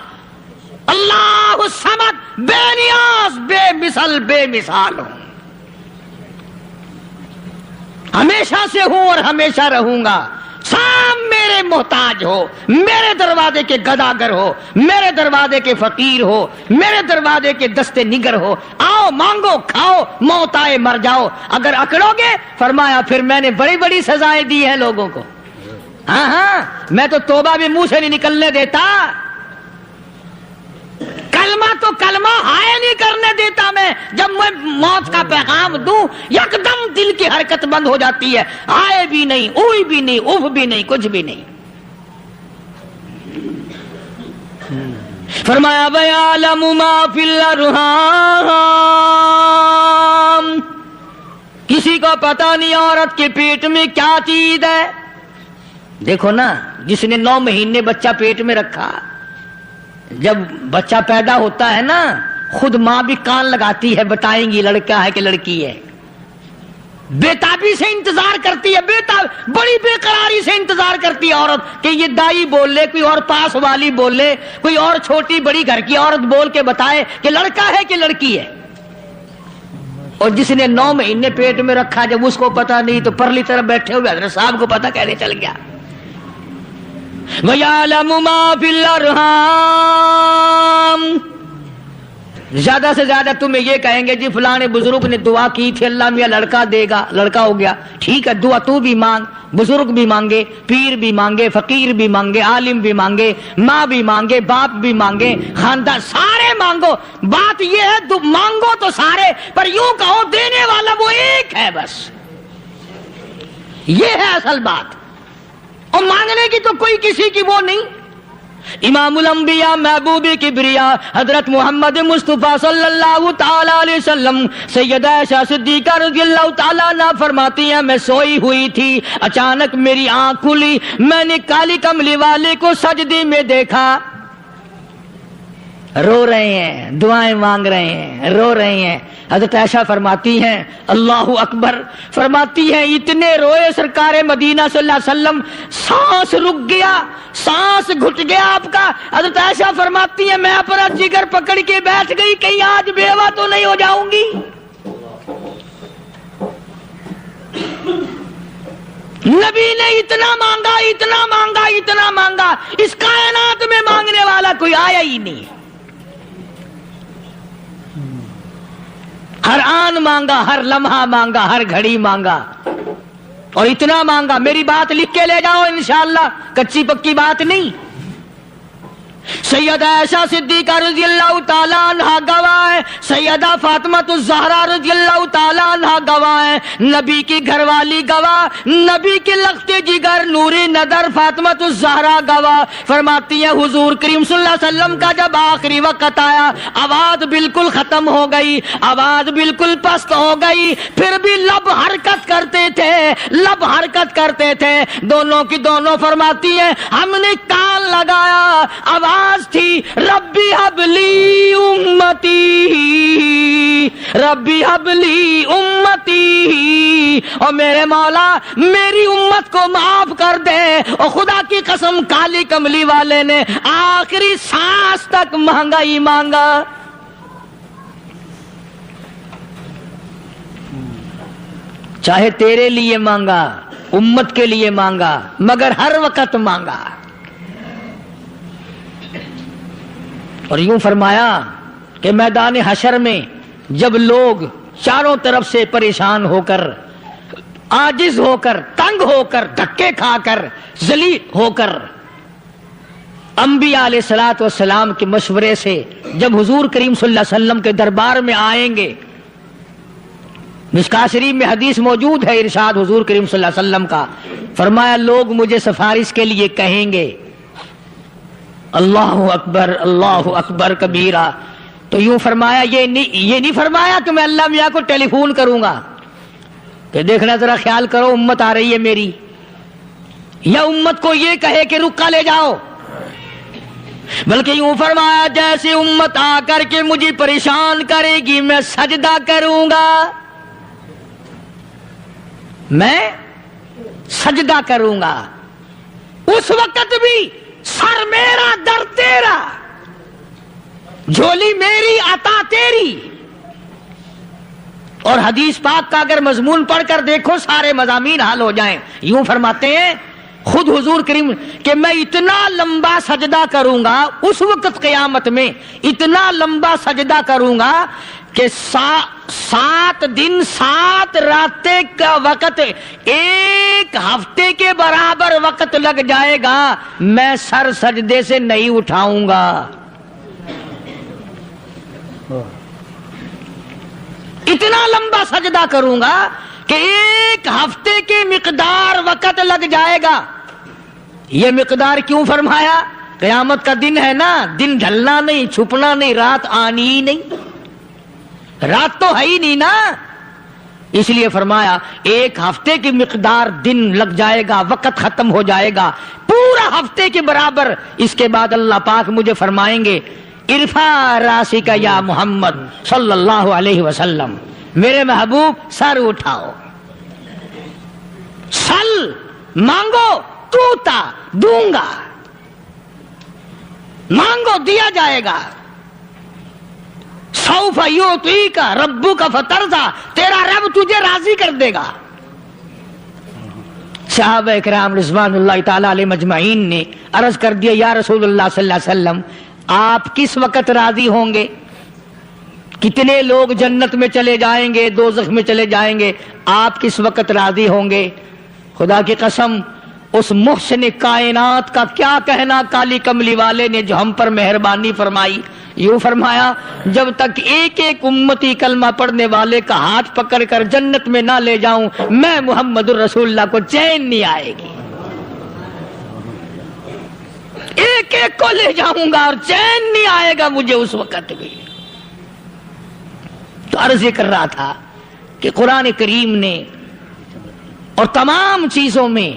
اللہ الصمد, بے نیاز, بے مثل, بے مثال ہوں. ہمیشہ سے ہوں اور ہمیشہ رہوں گا. سام میرے محتاج ہو, میرے دروازے کے گداگر ہو, میرے دروازے کے فقیر ہو, میرے دروازے کے دستے نگر ہو. آؤ مانگو, کھاؤ, موت آئے مر جاؤ. اگر اکڑو گے, فرمایا پھر میں نے بڑی بڑی سزائیں دی ہیں لوگوں کو. ہاں, میں تو توبہ بھی منہ سے نہیں نکلنے دیتا. کلمہ تو کلمہ ہائے نہیں کرنے دیتا میں. جب میں موت کا پیغام دوں, یکدم دل کی حرکت بند ہو جاتی ہے. ہائے بھی نہیں, اوئی بھی نہیں, اف بھی نہیں, کچھ بھی نہیں. فرمایا وَيَعْلَمُ مَا فِي الْأَرْحَامِ, کسی کو پتا نہیں عورت کے پیٹ میں کیا چیز ہے. دیکھو نا, جس نے 9 مہینے بچہ پیٹ میں رکھا, جب بچہ پیدا ہوتا ہے نا, خود ماں بھی کان لگاتی ہے, بتائیں گی لڑکا ہے کہ لڑکی ہے. بےتابی سے انتظار کرتی ہے, بڑی بے قراری سے انتظار کرتی ہے عورت کہ یہ دائی بول لے, کوئی اور پاس والی بول لے, کوئی اور چھوٹی بڑی گھر کی عورت بول کے بتائے کہ لڑکا ہے کہ لڑکی ہے. اور جس نے 9 مہینے پیٹ میں رکھا, جب اس کو پتا نہیں تو پرلی طرف بیٹھے ہوئے حضرت صاحب کو پتا کیسے چل گیا. وَيَعْلَمُ مَا فِي الْأَرْحَامِ, زیادہ سے زیادہ تمہیں یہ کہیں گے جی فلاں بزرگ نے دعا کی تھی, اللہ میاں لڑکا دے گا, لڑکا ہو گیا. ٹھیک ہے, دعا تو بھی مانگ, بزرگ بھی مانگے, پیر بھی مانگے, فقیر بھی مانگے, عالم بھی مانگے, ماں بھی مانگے, باپ بھی مانگے, خاندان سارے مانگو. بات یہ ہے مانگو تو سارے, پر یوں کہو دینے والا وہ ایک ہے بس. یہ ہے اصل بات. اور مانگنے کی تو کوئی کسی کی وہ نہیں. امام الانبیاء محبوب کبریا حضرت محمد مصطفیٰ صلی اللہ تعالی علیہ وسلم سیدہ عائشہ صدیقہ رضی اللہ تعالیٰ عنہ فرماتی ہیں, میں سوئی ہوئی تھی, اچانک میری آنکھ کھلی, میں نے کالی کملی والے کو سجدے میں دیکھا, رو رہے ہیں, دعائیں مانگ رہے ہیں, رو رہے ہیں. حضرت عائشہ فرماتی ہیں اللہ اکبر, فرماتی ہیں اتنے روئے سرکار مدینہ صلی اللہ علیہ وسلم, سانس رک گیا, سانس گھٹ گیا آپ کا. حضرت عائشہ فرماتی ہیں میں اپنا جگر پکڑ کے بیٹھ گئی, کہیں آج بیوہ تو نہیں ہو جاؤں گی. نبی نے اتنا مانگا, اتنا مانگا, اتنا مانگا, اس کائنات میں مانگنے والا کوئی آیا ہی نہیں. ہر آن مانگا, ہر لمحہ مانگا, ہر گھڑی مانگا, اور اتنا مانگا. میری بات لکھ کے لے جاؤ انشاءاللہ, کچی پکی بات نہیں. سیدہ عائشہ صدیقہ رضی اللہ تعالیٰ عنہ گواہ ہے, سیدہ فاطمہ الزہرا رضی اللہ تعالیٰ عنہ گواہ ہے, نبی کی گھر والی گواہ, نبی کے لختے جگر نوری نظر فاطمہ الزہرا گواہ. فرماتی ہیں حضور کریم صلی اللہ علیہ وسلم کا جب آخری وقت آیا, آواز بالکل ختم ہو گئی, آواز بالکل پست ہو گئی, پھر بھی لب حرکت کرتے تھے, لب حرکت کرتے تھے, دونوں کی دونوں. فرماتی ہیں ہم نے کان لگایا, آواز تھی ربی حبلی امتی, ربی حبلی امتی, اور میرے مولا میری امت کو معاف کر دے. اور خدا کی قسم کالی کملی والے نے آخری سانس تک مہنگائی مانگا. چاہے تیرے لیے مانگا, امت کے لیے مانگا, مگر ہر وقت مانگا. اور یوں فرمایا کہ میدان حشر میں جب لوگ چاروں طرف سے پریشان ہو کر, عاجز ہو کر, تنگ ہو کر, دھکے کھا کر, ذلیل ہو کر انبیاء علیہ الصلوۃ والسلام کے مشورے سے جب حضور کریم صلی اللہ علیہ وسلم کے دربار میں آئیں گے, مشکاۃ شریف میں حدیث موجود ہے, ارشاد حضور کریم صلی اللہ علیہ وسلم کا, فرمایا لوگ مجھے سفارش کے لیے کہیں گے اللہ اکبر کبیرہ. تو یوں فرمایا یہ نہیں فرمایا کہ میں اللہ میاں کو ٹیلی فون کروں گا کہ دیکھنا ذرا خیال کرو امت آ رہی ہے میری, یا امت کو یہ کہے کہ رکا لے جاؤ, بلکہ یوں فرمایا جیسے امت آ کر کے مجھے پریشان کرے گی میں سجدہ کروں گا, میں سجدہ کروں گا. اس وقت بھی سر میرا در تیرا, جھولی میری عطا تیری. اور حدیث پاک کا اگر مضمون پڑھ کر دیکھو سارے مضامین حل ہو جائیں. یوں فرماتے ہیں خود حضور کریم کہ میں اتنا لمبا سجدہ کروں گا اس وقت قیامت میں, اتنا لمبا سجدہ کروں گا کہ 7 دن 7 راتیں کا وقت 1 ہفتے کے برابر وقت لگ جائے گا, میں سر سجدے سے نہیں اٹھاؤں گا. اتنا لمبا سجدہ کروں گا کہ 1 ہفتے کی مقدار وقت لگ جائے گا. یہ مقدار کیوں فرمایا؟ قیامت کا دن ہے نا, دن ڈھلنا نہیں, چھپنا نہیں, رات آنی ہی نہیں, رات تو ہے ہی نہیں نا, اس لیے فرمایا 1 ہفتے کی مقدار دن لگ جائے گا, وقت ختم ہو جائے گا پورا ہفتے کے برابر. اس کے بعد اللہ پاک مجھے فرمائیں گے ارفع راسک یا محمد صلی اللہ علیہ وسلم, میرے محبوب سر اٹھاؤ, سل مانگو توتا دوں گا, مانگو دیا جائے گا. سوف یعطیک ربک فترضی, تیرا رب تجھے راضی کر دے گا. صحابہ کرام رضوان اللہ تعالی علیہ مجمعین نے عرض کر دیا یا رسول اللہ صلی اللہ علیہ وسلم آپ کس وقت راضی ہوں گے؟ کتنے لوگ جنت میں چلے جائیں گے, دوزخ میں چلے جائیں گے, آپ کس وقت راضی ہوں گے؟ خدا کی قسم اس محسن کائنات کا کیا کہنا کالی کملی والے نے جو ہم پر مہربانی فرمائی. یوں فرمایا جب تک ایک ایک امتی کلمہ پڑھنے والے کا ہاتھ پکڑ کر جنت میں نہ لے جاؤں میں محمد الرسول اللہ کو چین نہیں آئے گی. ایک ایک کو لے جاؤں گا اور چین نہیں آئے گا مجھے اس وقت بھی. تو عرض کر رہا تھا کہ قرآن کریم نے اور تمام چیزوں میں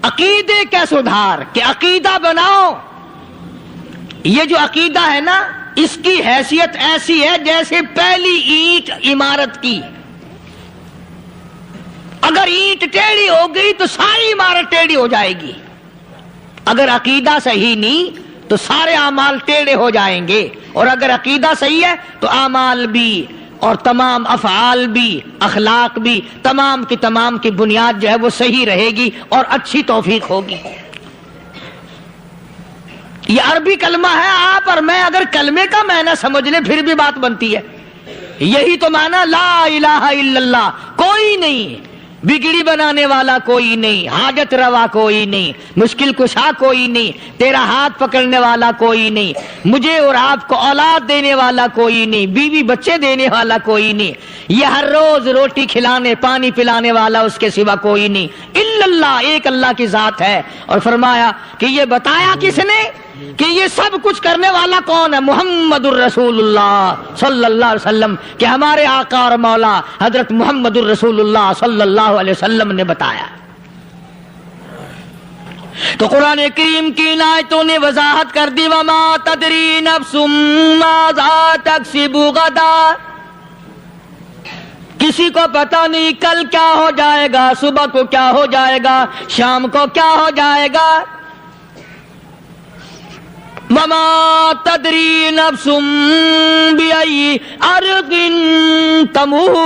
عقیدے کا سدھار کہ عقیدہ بناؤ. یہ جو عقیدہ ہے نا اس کی حیثیت ایسی ہے جیسے پہلی اینٹ عمارت کی. اگر اینٹ ٹیڑھی ہو گئی تو ساری عمارت ٹیڑھی ہو جائے گی. اگر عقیدہ صحیح نہیں تو سارے اعمال ٹیڑھے ہو جائیں گے, اور اگر عقیدہ صحیح ہے تو اعمال بھی اور تمام افعال بھی اخلاق بھی تمام کی بنیاد جو ہے وہ صحیح رہے گی اور اچھی توفیق ہوگی. یہ عربی کلمہ ہے, آپ اور میں اگر کلمے کا معنی سمجھ لیں پھر بھی بات بنتی ہے. یہی تو معنی لا الہ الا اللہ, کوئی نہیں, بگڑی بنانے والا کوئی نہیں, حاجت روا کوئی نہیں, مشکل کشا کوئی نہیں, تیرا ہاتھ پکڑنے والا کوئی نہیں, مجھے اور آپ کو اولاد دینے والا کوئی نہیں, بیوی بچے دینے والا کوئی نہیں, یہ ہر روز روٹی کھلانے پانی پلانے والا اس کے سوا کوئی نہیں, الا اللہ, ایک اللہ کی ذات ہے. اور فرمایا کہ یہ بتایا کس نے کہ یہ سب کچھ کرنے والا کون ہے؟ محمد الرسول اللہ صلی اللہ علیہ وسلم, کہ ہمارے آقا اور مولا حضرت محمد الرسول اللہ صلی اللہ علیہ وسلم نے بتایا. تو قرآن کریم کی آیتوں نے وضاحت کر دی وما تدری نفس ماذا تکسب غدا, کسی کسی کو پتا نہیں کل کیا ہو جائے گا، صبح کو کیا ہو جائے گا، شام کو کیا ہو جائے گا. وما تدری نفس بأي أرض تموت.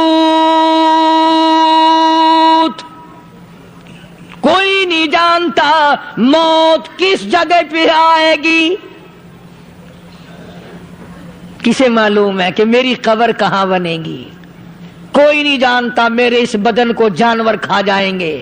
کوئی نہیں جانتا موت کس جگہ پہ آئے گی. کسے معلوم ہے کہ میری قبر کہاں بنے گی؟ کوئی نہیں جانتا میرے اس بدن کو جانور کھا جائیں گے.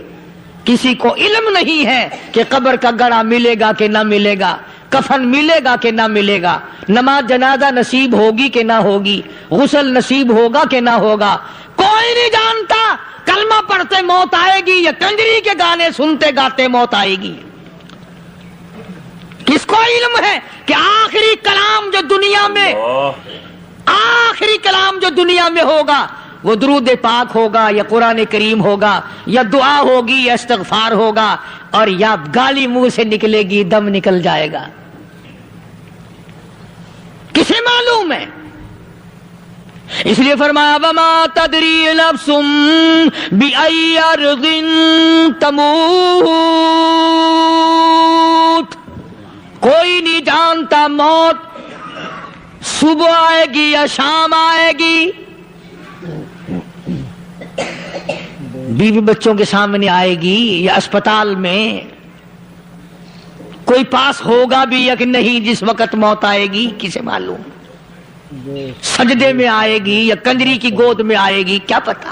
کسی کو علم نہیں ہے کہ قبر کا گڑھا ملے گا کہ نہ ملے گا، کفن ملے گا کہ نہ ملے گا، نماز جنازہ نصیب ہوگی کہ نہ ہوگی، غسل نصیب ہوگا کہ نہ ہوگا. کوئی نہیں جانتا کلمہ پڑھتے موت آئے گی یا کنجری کے گانے سنتے گاتے موت آئے گی. کس کو علم ہے کہ آخری کلام جو دنیا میں ہوگا وہ درود پاک ہوگا یا قرآن کریم ہوگا یا دعا ہوگی یا استغفار ہوگا، اور یا گالی منہ سے نکلے گی، دم نکل جائے گا. کسے معلوم ہے؟ اس لیے فرمایا وما تدری نفس بأي أرض تموت. کوئی نہیں جانتا موت صبح آئے گی یا شام آئے گی. بیوی بچوں کے سامنے آئے گی یا اسپتال میں، کوئی پاس ہوگا بھی یا کہ نہیں جس وقت موت آئے گی کسے معلوم. سجدے میں آئے گی یا کنجری کی گود میں آئے گی کیا پتا.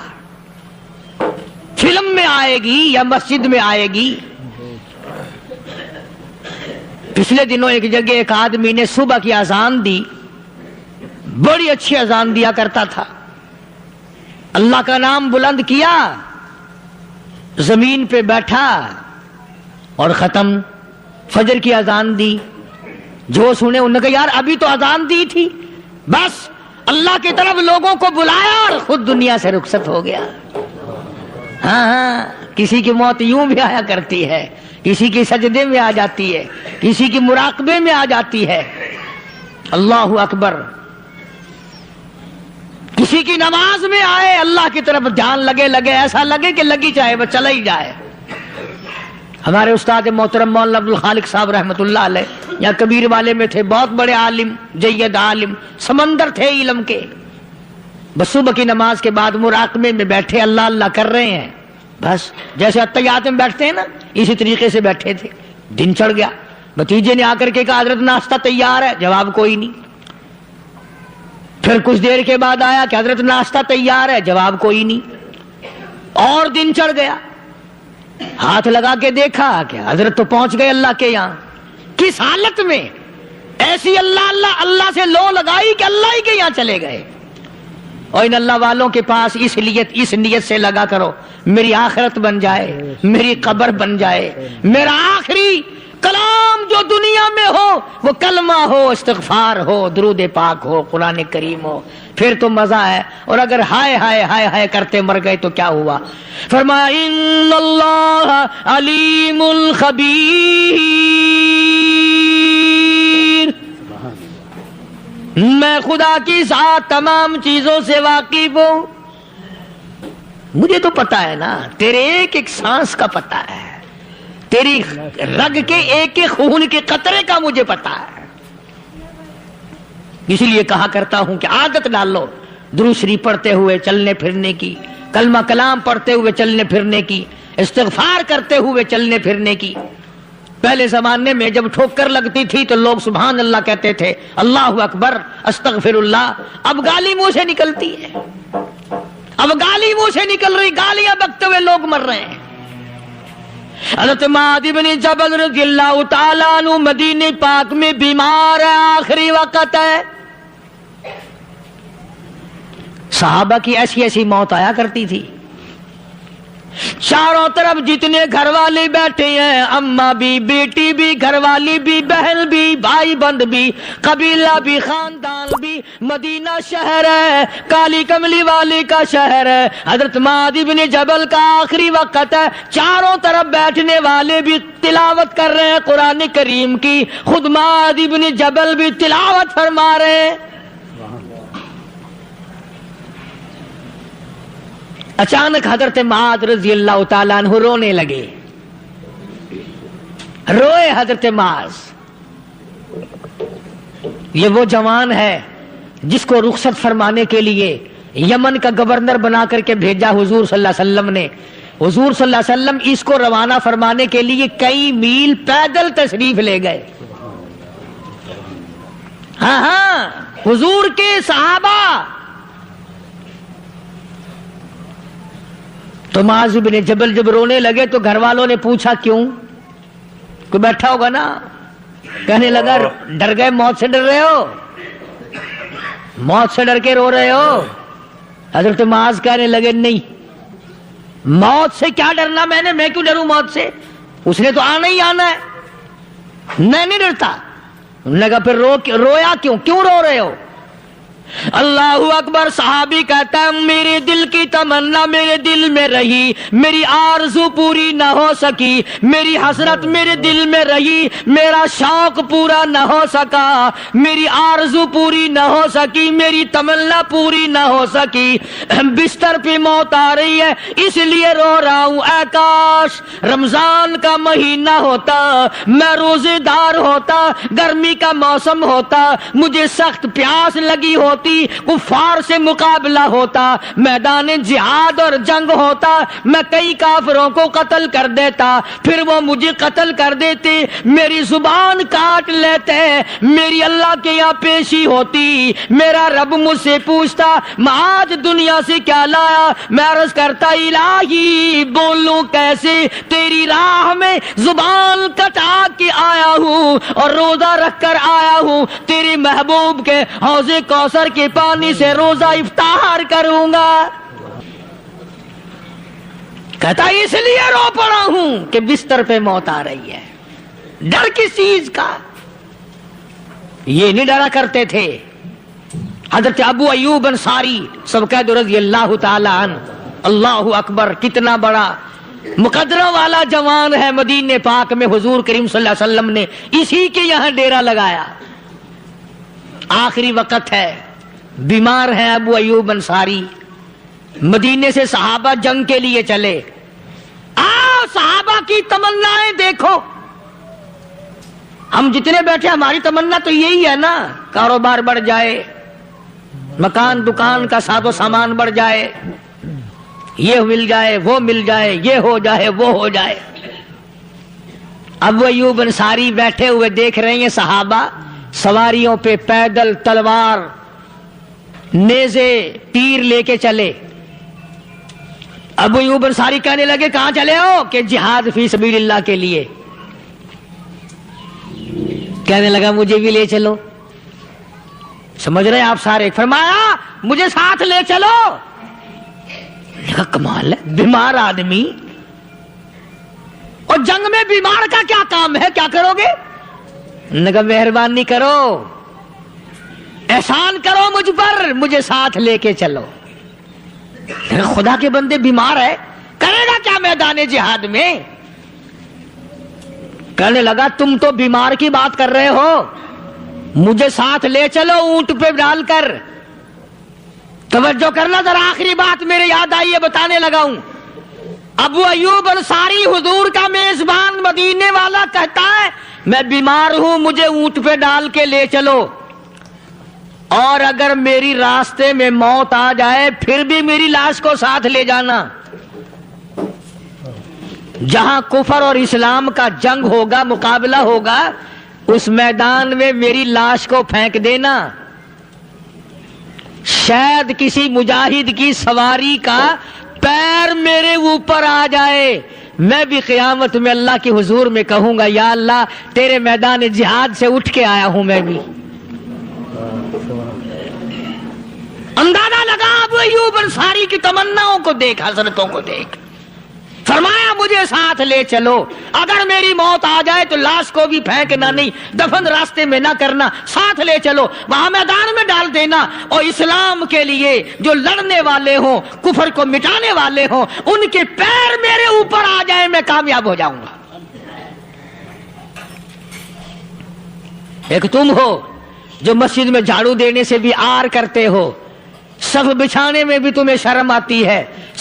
فلم میں آئے گی یا مسجد میں آئے گی. پچھلے دنوں ایک جگہ ایک آدمی نے صبح کی اذان دی، بڑی اچھی اذان دیا کرتا تھا. اللہ کا نام بلند کیا، زمین پہ بیٹھا اور ختم. فجر کی اذان دی، جو سنے انہوں نے کہا یار ابھی تو اذان دی تھی. بس اللہ کی طرف لوگوں کو بلایا اور خود دنیا سے رخصت ہو گیا. ہاں کسی کی موت یوں بھی آیا کرتی ہے، کسی کی سجدے میں آ جاتی ہے، کسی کی مراقبے میں آ جاتی ہے. اللہ اکبر. کسی کی نماز میں آئے، اللہ کی طرف دھیان لگے ایسا لگے کہ لگی چاہے وہ چلا ہی جائے. ہمارے استاد محترم مولانا عبد الخالق صاحب رحمۃ اللہ علیہ یا کبیر والے میں تھے، بہت بڑے عالم، جید عالم، سمندر تھے علم کے. بس صبح کی نماز کے بعد مراقبے میں بیٹھے اللہ اللہ کر رہے ہیں. بس جیسے اتحیات میں بیٹھتے ہیں نا اسی طریقے سے بیٹھے تھے. دن چڑھ گیا. بھتیجے نے آ کر کے کہا حضرت ناشتہ تیار ہے، جواب کوئی نہیں. پھر کچھ دیر کے بعد آیا کہ حضرت ناشتہ تیار ہے، جواب کوئی نہیں. اور دن چڑھ گیا. ہاتھ لگا کے دیکھا کہ حضرت تو پہنچ گئے اللہ کے یہاں. کس حالت میں؟ ایسی اللہ اللہ اللہ سے لو لگائی کہ اللہ ہی کے یہاں چلے گئے. اور ان اللہ والوں کے پاس اس نیت سے لگا کرو میری آخرت بن جائے، میری قبر بن جائے، میرا آخری کلام جو دنیا میں ہو وہ کلمہ ہو، استغفار ہو، درود پاک ہو، قرآن کریم ہو، پھر تو مزہ ہے. اور اگر ہائے ہائے ہائے ہائے کرتے مر گئے تو کیا ہوا؟ فرمایا ان اللہ علیم الخبیر. میں خدا کی ذات تمام چیزوں سے واقف ہوں. مجھے تو پتا ہے نا، تیرے ایک ایک سانس کا پتا ہے، تیری رگ کے ایک ایک خون کے قطرے کا مجھے پتا ہے. اس لیے کہا کرتا ہوں کہ عادت ڈال لو درود شریف پڑھتے ہوئے چلنے پھرنے کی، کلمہ کلام پڑھتے ہوئے چلنے پھرنے کی، استغفار کرتے ہوئے چلنے پھرنے کی. پہلے زمانے میں جب ٹھوکر لگتی تھی تو لوگ سبحان اللہ کہتے تھے، اللہ اکبر، استغفر اللہ. اب گالی منہ سے نکلتی ہے، اب گالی منہ سے نکل رہی، گالیاں بکتے ہوئے لوگ مر رہے ہیں. حضرت معاذ بن جبل رضی اللہ تعالیٰ عنہ مدینے پاک میں بیمار ہے، آخری وقت ہے. صحابہ کی ایسی ایسی موت آیا کرتی تھی. چاروں طرف جتنے گھر والے بیٹھے ہیں، اماں بھی، بیٹی بھی، گھر والی بھی، بہن بھی، بھائی بند بھی، قبیلہ بھی، خاندان بھی. مدینہ شہر ہے، کالی کملی والے کا شہر ہے. حضرت معاذ بن جبل کا آخری وقت ہے. چاروں طرف بیٹھنے والے بھی تلاوت کر رہے ہیں قرآن کریم کی، خود معاذ بن جبل بھی تلاوت فرما رہے ہیں. اچانک حضرت معاذ رضی اللہ تعالیٰ عنہ رونے لگے. روئے حضرت معاذ. یہ وہ جوان ہے جس کو رخصت فرمانے کے لیے یمن کا گورنر بنا کر کے بھیجا حضور صلی اللہ علیہ وسلم نے. حضور صلی اللہ علیہ وسلم اس کو روانہ فرمانے کے لیے کئی میل پیدل تشریف لے گئے. ہاں حضور کے صحابہ. تو معاذ بن جبل جب رونے لگے تو گھر والوں نے پوچھا کیوں؟ کوئی بیٹھا ہوگا نا. کہنے لگا ڈر گئے؟ موت سے ڈر رہے ہو؟ موت سے ڈر کے رو رہے ہو؟ حضرت معاذ کہنے لگے نہیں، موت سے کیا ڈرنا، میں کیوں ڈروں موت سے؟ اس نے تو آنا ہی آنا ہے، میں نہیں ڈرتا. انہوں نے کہا پھر رویا کیوں رو رہے ہو؟ اللہ اکبر. صحابی کہتا ہے میرے دل کی تمنا میرے دل میں رہی، میری آرزو پوری نہ ہو سکی، میری حسرت میرے دل میں رہی، میرا شوق پورا نہ ہو سکا، میری آرزو پوری نہ ہو سکی، میری تمنا پوری نہ ہو سکی. بستر پہ موت آ رہی ہے اس لیے رو رہا ہوں. اے کاش رمضان کا مہینہ ہوتا، میں روزے دار ہوتا، گرمی کا موسم ہوتا، مجھے سخت پیاس لگی ہوتی، کفار سے مقابلہ ہوتا، میدان جہاد اور جنگ ہوتا، میں کئی کافروں کو قتل کر دیتا، پھر وہ مجھے قتل کر دیتے، میری زبان کاٹ لیتے، میری اللہ کے یہاں پیشی ہوتی، میرا رب مجھ سے پوچھتا معاذ دنیا سے کیا لایا؟ میں عرض کرتا الہی بولوں کیسے، تیری راہ میں زبان کٹا کے آیا ہوں اور روزہ رکھ کر آیا ہوں، تیرے محبوب کے حوض کوثر کے پانی سے روزہ افطار کروں گا. کہتا اس لیے رو پڑا ہوں کہ بستر پہ موت آ رہی ہے. ڈر کس چیز کا؟ یہ نہیں ڈرا کرتے تھے. حضرت ابو ایوب انصاری سب قید رضی اللہ تعالی عنہ. اللہ اکبر، کتنا بڑا مقدرہ والا جوان ہے. مدینے پاک میں حضور کریم صلی اللہ علیہ وسلم نے اسی کے یہاں ڈیرا لگایا. آخری وقت ہے، بیمار ہے ابو ایوب انصاری. مدینے سے صحابہ جنگ کے لیے چلے. آؤ صحابہ کی تمنائیں دیکھو. ہم جتنے بیٹھے ہماری تمنا تو یہی ہے نا، کاروبار بڑھ جائے، مکان دکان کا ساز و سامان بڑھ جائے، یہ مل جائے وہ مل جائے، یہ ہو جائے وہ ہو جائے. ابو ایوب انصاری بیٹھے ہوئے دیکھ رہے ہیں صحابہ سواریوں پہ پیدل تلوار نیزے تیر لے کے چلے. ابو ایوب انصاری کہنے لگے کہاں چلے ہو؟ کہ جہاد فی سبیل اللہ کے لیے. کہنے لگا مجھے بھی لے چلو. سمجھ رہے ہیں آپ سارے؟ فرمایا مجھے ساتھ لے چلو. کہا کمال ہے، بیمار آدمی اور جنگ میں بیمار کا کیا کام ہے، کیا کرو گے؟ نگا مہربانی کرو، احسان کرو مجھ پر، مجھے ساتھ لے کے چلو. خدا کے بندے بیمار ہے، کرے گا کیا میدان جہاد میں؟ کہنے لگا تم تو بیمار کی بات کر رہے ہو، مجھے ساتھ لے چلو اونٹ پہ ڈال کر. توجہ کرنا ذرا، آخری بات میرے یاد آئی ہے بتانے لگا ہوں. ابو ایوب انصاری حضور کا میزبان مدینے والا کہتا ہے میں بیمار ہوں، مجھے اونٹ پہ ڈال کے لے چلو، اور اگر میری راستے میں موت آ جائے پھر بھی میری لاش کو ساتھ لے جانا. جہاں کفر اور اسلام کا جنگ ہوگا، مقابلہ ہوگا، اس میدان میں میری لاش کو پھینک دینا. شاید کسی مجاہد کی سواری کا پیر میرے اوپر آ جائے، میں بھی قیامت میں اللہ کے حضور میں کہوں گا یا اللہ تیرے میدان جہاد سے اٹھ کے آیا ہوں. میں بھی اندازہ لگا ابو ایوب انصاری کی تمناؤں کو دیکھ، حسرتوں کو دیکھ. فرمایا مجھے ساتھ لے چلو، اگر میری موت آ جائے تو لاش کو بھی پھینکنا نہیں، دفن راستے میں نہ کرنا، ساتھ لے چلو، وہاں میدان میں ڈال دینا، اور اسلام کے لیے جو لڑنے والے ہوں، کفر کو مٹانے والے ہوں، ان کے پیر میرے اوپر آ جائیں، میں کامیاب ہو جاؤں گا. ایک تم ہو جو مسجد میں جھاڑو دینے سے بھی آر کرتے ہو، صف بچھانے میں بھی تمہیں شرم آتی ہے،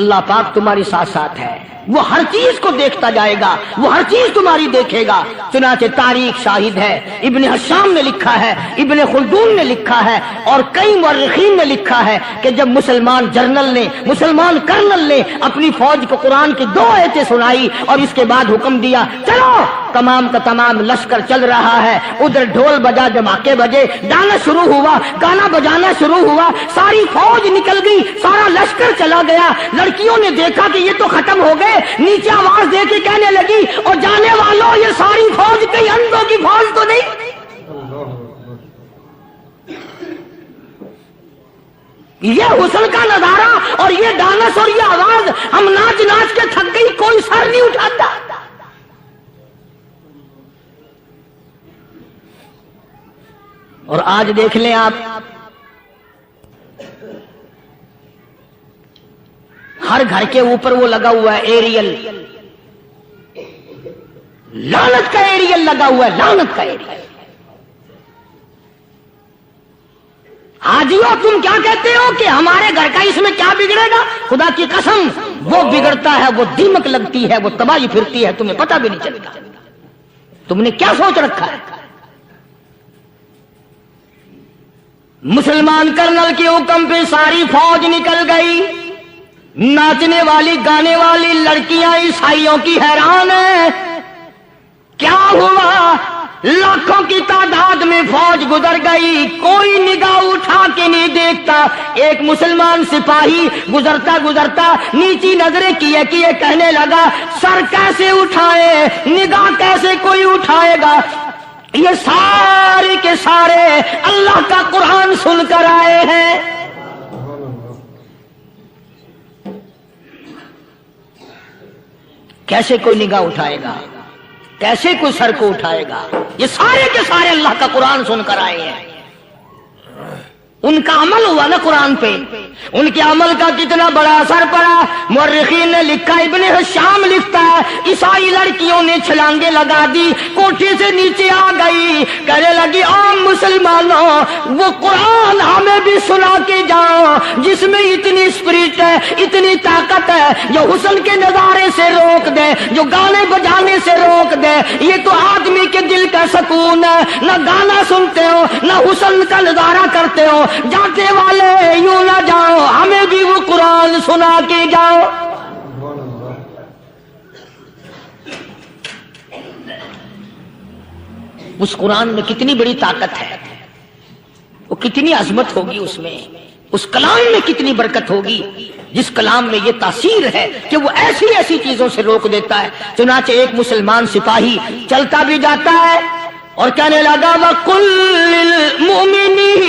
اللہ پاک تمہاری ساتھ ساتھ ہے، وہ ہر چیز کو دیکھتا جائے گا، وہ ہر چیز تمہاری دیکھے گا۔ چنانچہ تاریخ شاہد ہے، ابن حشام نے لکھا ہے، ابن خلدون نے لکھا ہے، اور کئی مورخین نے لکھا ہے کہ جب مسلمان جرنل نے، مسلمان کرنل نے اپنی فوج کو قرآن کی 2 آیتیں سنائی اور اس کے بعد حکم دیا چلو، تمام کا تمام لشکر چل رہا ہے، ادھر ڈھول بجا، دھماکے بجے، گانا شروع ہوا، گانا بجانا شروع ہوا، ساری فوج نکل گئی، سارا لشکر چلا گیا۔ لڑکیوں نے دیکھا کہ یہ تو ختم ہو گئے، نیچے آواز دے کے کہنے لگی اور جانے والوں یہ ساری فوج کئی اندھوں کی فوج تو نہیں؟ یہ حسن کا نظارہ اور یہ ڈانس اور یہ آواز، ہم ناچ ناچ کے تھک گئی، کوئی سر نہیں اٹھاتا۔ اور آج دیکھ لیں آپ، ہر گھر کے اوپر وہ لگا ہوا ہے ایریل، لعنت کا ایریل لگا ہوا ہے، لعنت کا ایریل۔ حاجیو تم کیا کہتے ہو کہ ہمارے گھر کا اس میں کیا بگڑے گا؟ خدا کی قسم وہ بگڑتا ہے، وہ دیمک لگتی ہے، وہ تباہی پھرتی ہے، تمہیں پتہ بھی نہیں چلتا۔ تم نے کیا سوچ رکھا ہے؟ مسلمان کرنل کے حکم پہ ساری فوج نکل گئی، ناچنے والی گانے والی لڑکیاں عیسائیوں کی حیران ہیں، کیا ہوا؟ لاکھوں کی تعداد میں فوج گزر گئی، کوئی نگاہ اٹھا کے نہیں دیکھتا۔ ایک مسلمان سپاہی گزرتا گزرتا نیچی نظریں کیے کیے کہنے لگا سر کیسے اٹھائے، نگاہ کیسے کوئی اٹھائے گا؟ یہ سارے کے سارے اللہ کا قرآن سن کر آئے ہیں۔ کیسے کوئی نگاہ اٹھائے گا؟ کیسے کوئی سر کو اٹھائے گا؟ یہ سارے کے سارے اللہ کا قرآن سن کر آئے ہیں۔ ان کا عمل ہوا نا قرآن پہ، ان کے عمل کا کتنا بڑا اثر پڑا۔ مورخین نے لکھا، ابن حشام لکھتا ہے عیسائی لڑکیوں نے چھلانگے لگا دی، کوٹھی سے نیچے آ گئی، کہنے لگی عام مسلمانوں وہ قرآن ہمیں بھی سنا کے جاؤ جس میں اتنی اسپرٹ ہے، اتنی طاقت ہے، جو حسن کے نظارے سے روک دے، جو گانے بجانے سے روک دے۔ یہ تو آدمی کے دل کا سکون ہے، نہ گانا سنتے ہو نہ حسن کا نظارہ کرتے ہو، جاتے والے یوں نہ جاؤ، ہمیں بھی وہ قرآن سنا کے جاؤ۔ اس قرآن میں کتنی بڑی طاقت ہے، وہ کتنی عظمت ہوگی اس میں، اس کلام میں کتنی برکت ہوگی، جس کلام میں یہ تاثیر ہے کہ وہ ایسی ایسی چیزوں سے روک دیتا ہے۔ چنانچہ ایک مسلمان سپاہی چلتا بھی جاتا ہے اور کہنے لگا وَقُلْ لِلْمُؤْمِنِينَ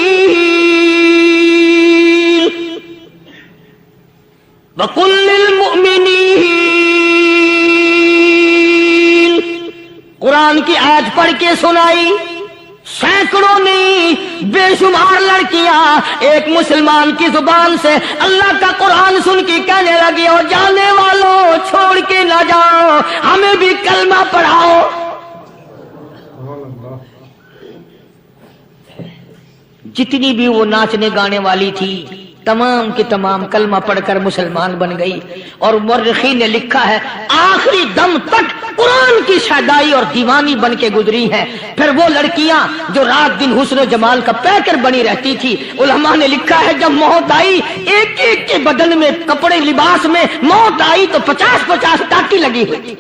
قرآن کی آیت پڑھ کے سنائی، سینکڑوں نہیں بے شمار لڑکیاں ایک مسلمان کی زبان سے اللہ کا قرآن سن کے کہنے لگی اور جانے والوں چھوڑ کے نہ جاؤ، ہمیں بھی کلمہ پڑھاؤ۔ جتنی بھی وہ ناچنے گانے والی تھی تمام کی تمام کلمہ پڑھ کر مسلمان بن گئی۔ اور مورخین نے لکھا ہے آخری دم تک قرآن کی شیدائی اور دیوانی بن کے گزری ہیں۔ پھر وہ لڑکیاں جو رات دن حسن و جمال کا پیکر بنی رہتی تھی، علماء نے لکھا ہے جب موت آئی ایک ایک کے بدن میں کپڑے لباس میں موت آئی تو 50-50 ٹاٹی لگی ہوئی تھی۔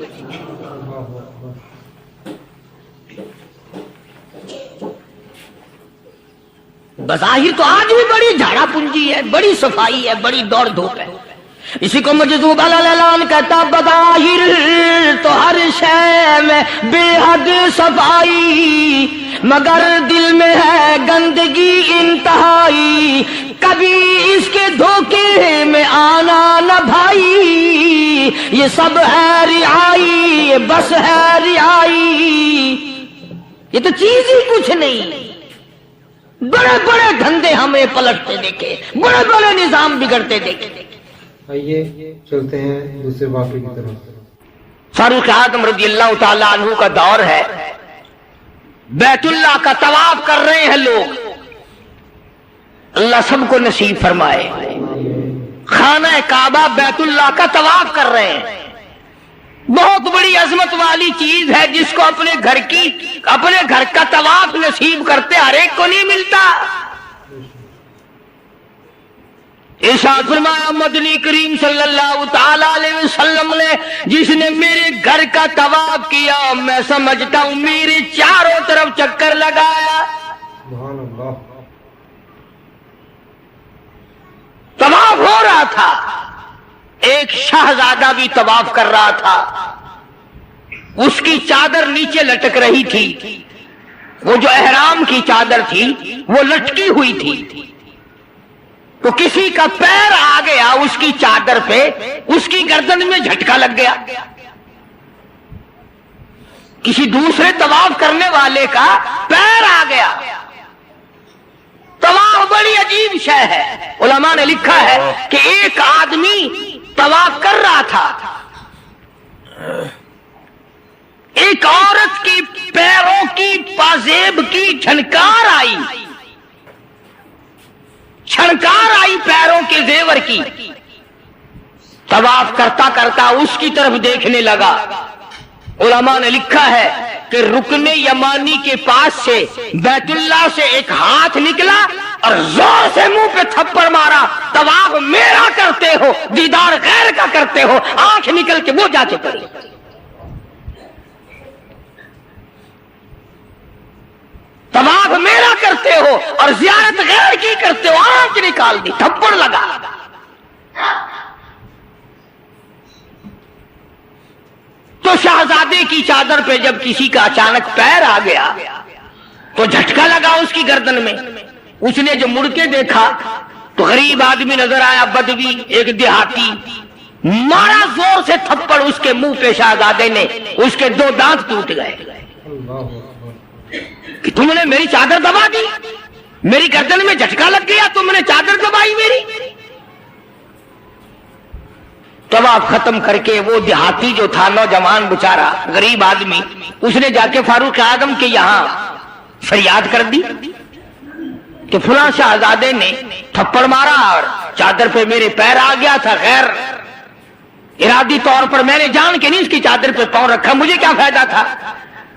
بظاہر تو آج بھی بڑی جھاڑا پنجی ہے، بڑی صفائی ہے، بڑی دوڑ دھوپ ہے۔ اسی کو مجذوب الاعلان کہتا بظاہر تو ہر شے میں بے حد صفائی، مگر دل میں ہے گندگی انتہائی، کبھی اس کے دھوکے میں آنا نہ بھائی، یہ سب ہے رعائی، یہ بس ہے رعائی، یہ تو چیز ہی کچھ نہیں۔ بڑے بڑے دھندے ہمیں پلٹتے دیکھے، بڑے بڑے نظام بگڑتے دیکھے۔ آئیے چلتے ہیں دوسرے واقعے کی طرف۔ فاروق اعظم رضی اللہ تعالی عنہ کا دور ہے، بیت اللہ کا طواف کر رہے ہیں لوگ، اللہ سب کو نصیب فرمائے۔ خانہ کعبہ بیت اللہ کا طواف کر رہے ہیں. بہت بڑی عظمت والی چیز ہے جس کو اپنے گھر کا طواف نصیب کرتے ہر ایک کو نہیں ملتا. ارشاد فرمایا مدنی کریم صلی اللہ تعالی علیہ وسلم نے جس نے میرے گھر کا طواف کیا میں سمجھتا ہوں میرے چاروں طرف چکر لگایا. سبحان اللہ. طواف ہو رہا تھا. ایک شہزادہ بھی طواف کر رہا تھا. اس کی چادر نیچے لٹک رہی تھی. وہ جو احرام کی چادر تھی وہ لٹکی ہوئی تھی. تو کسی کا پیر آ گیا اس کی چادر پہ, اس کی گردن میں جھٹکا لگ گیا. کسی دوسرے طواف کرنے والے کا پیر آ گیا. طواف بڑی عجیب شے ہے. علماء نے لکھا ہے کہ ایک آدمی طواف کر رہا تھا, ایک عورت کی پیروں کی پازیب کی چھنکار آئی پیروں کے زیور کی. طواف کرتا کرتا اس کی طرف دیکھنے لگا. علماء نے لکھا ہے کہ رکن یمانی کے پاس سے بیت اللہ سے ایک ہاتھ نکلا اور زور سے منہ پہ تھپڑ مارا. طواف میرا کرتے ہو, دیدار غیر کا کرتے ہو. آنکھ نکل کے وہ جا کے پڑی. طواف میرا کرتے ہو اور زیارت غیر کی کرتے ہو. آنکھ نکال دی, تھپڑ لگا. تو شہزادے کی چادر پہ جب کسی کا اچانک پیر آ گیا تو جھٹکا لگا اس کی گردن میں. اس نے جو مڑ کے دیکھا تو غریب آدمی نظر آیا, بدوی, ایک دیہاتی. مارا زور سے تھپڑ اس کے منہ پہ شہزادے نے. اس کے 2 دانت ٹوٹ گئے. کہ تم نے میری چادر دبا دی, میری گردن میں جھٹکا لگ گیا, تم نے چادر دبائی میری. طواف ختم کر کے وہ دیہاتی جو تھا, نوجوان بچارا غریب آدمی, اس نے جا کے فاروق اعظم کے یہاں فریاد کر دی کہ فلاں شہزادے نے تھپڑ مارا اور چادر پہ میرے پیر آ گیا تھا. غیر ارادی طور پر میں نے جان کے نہیں اس کی چادر پہ پاؤں رکھا, مجھے کیا فائدہ تھا,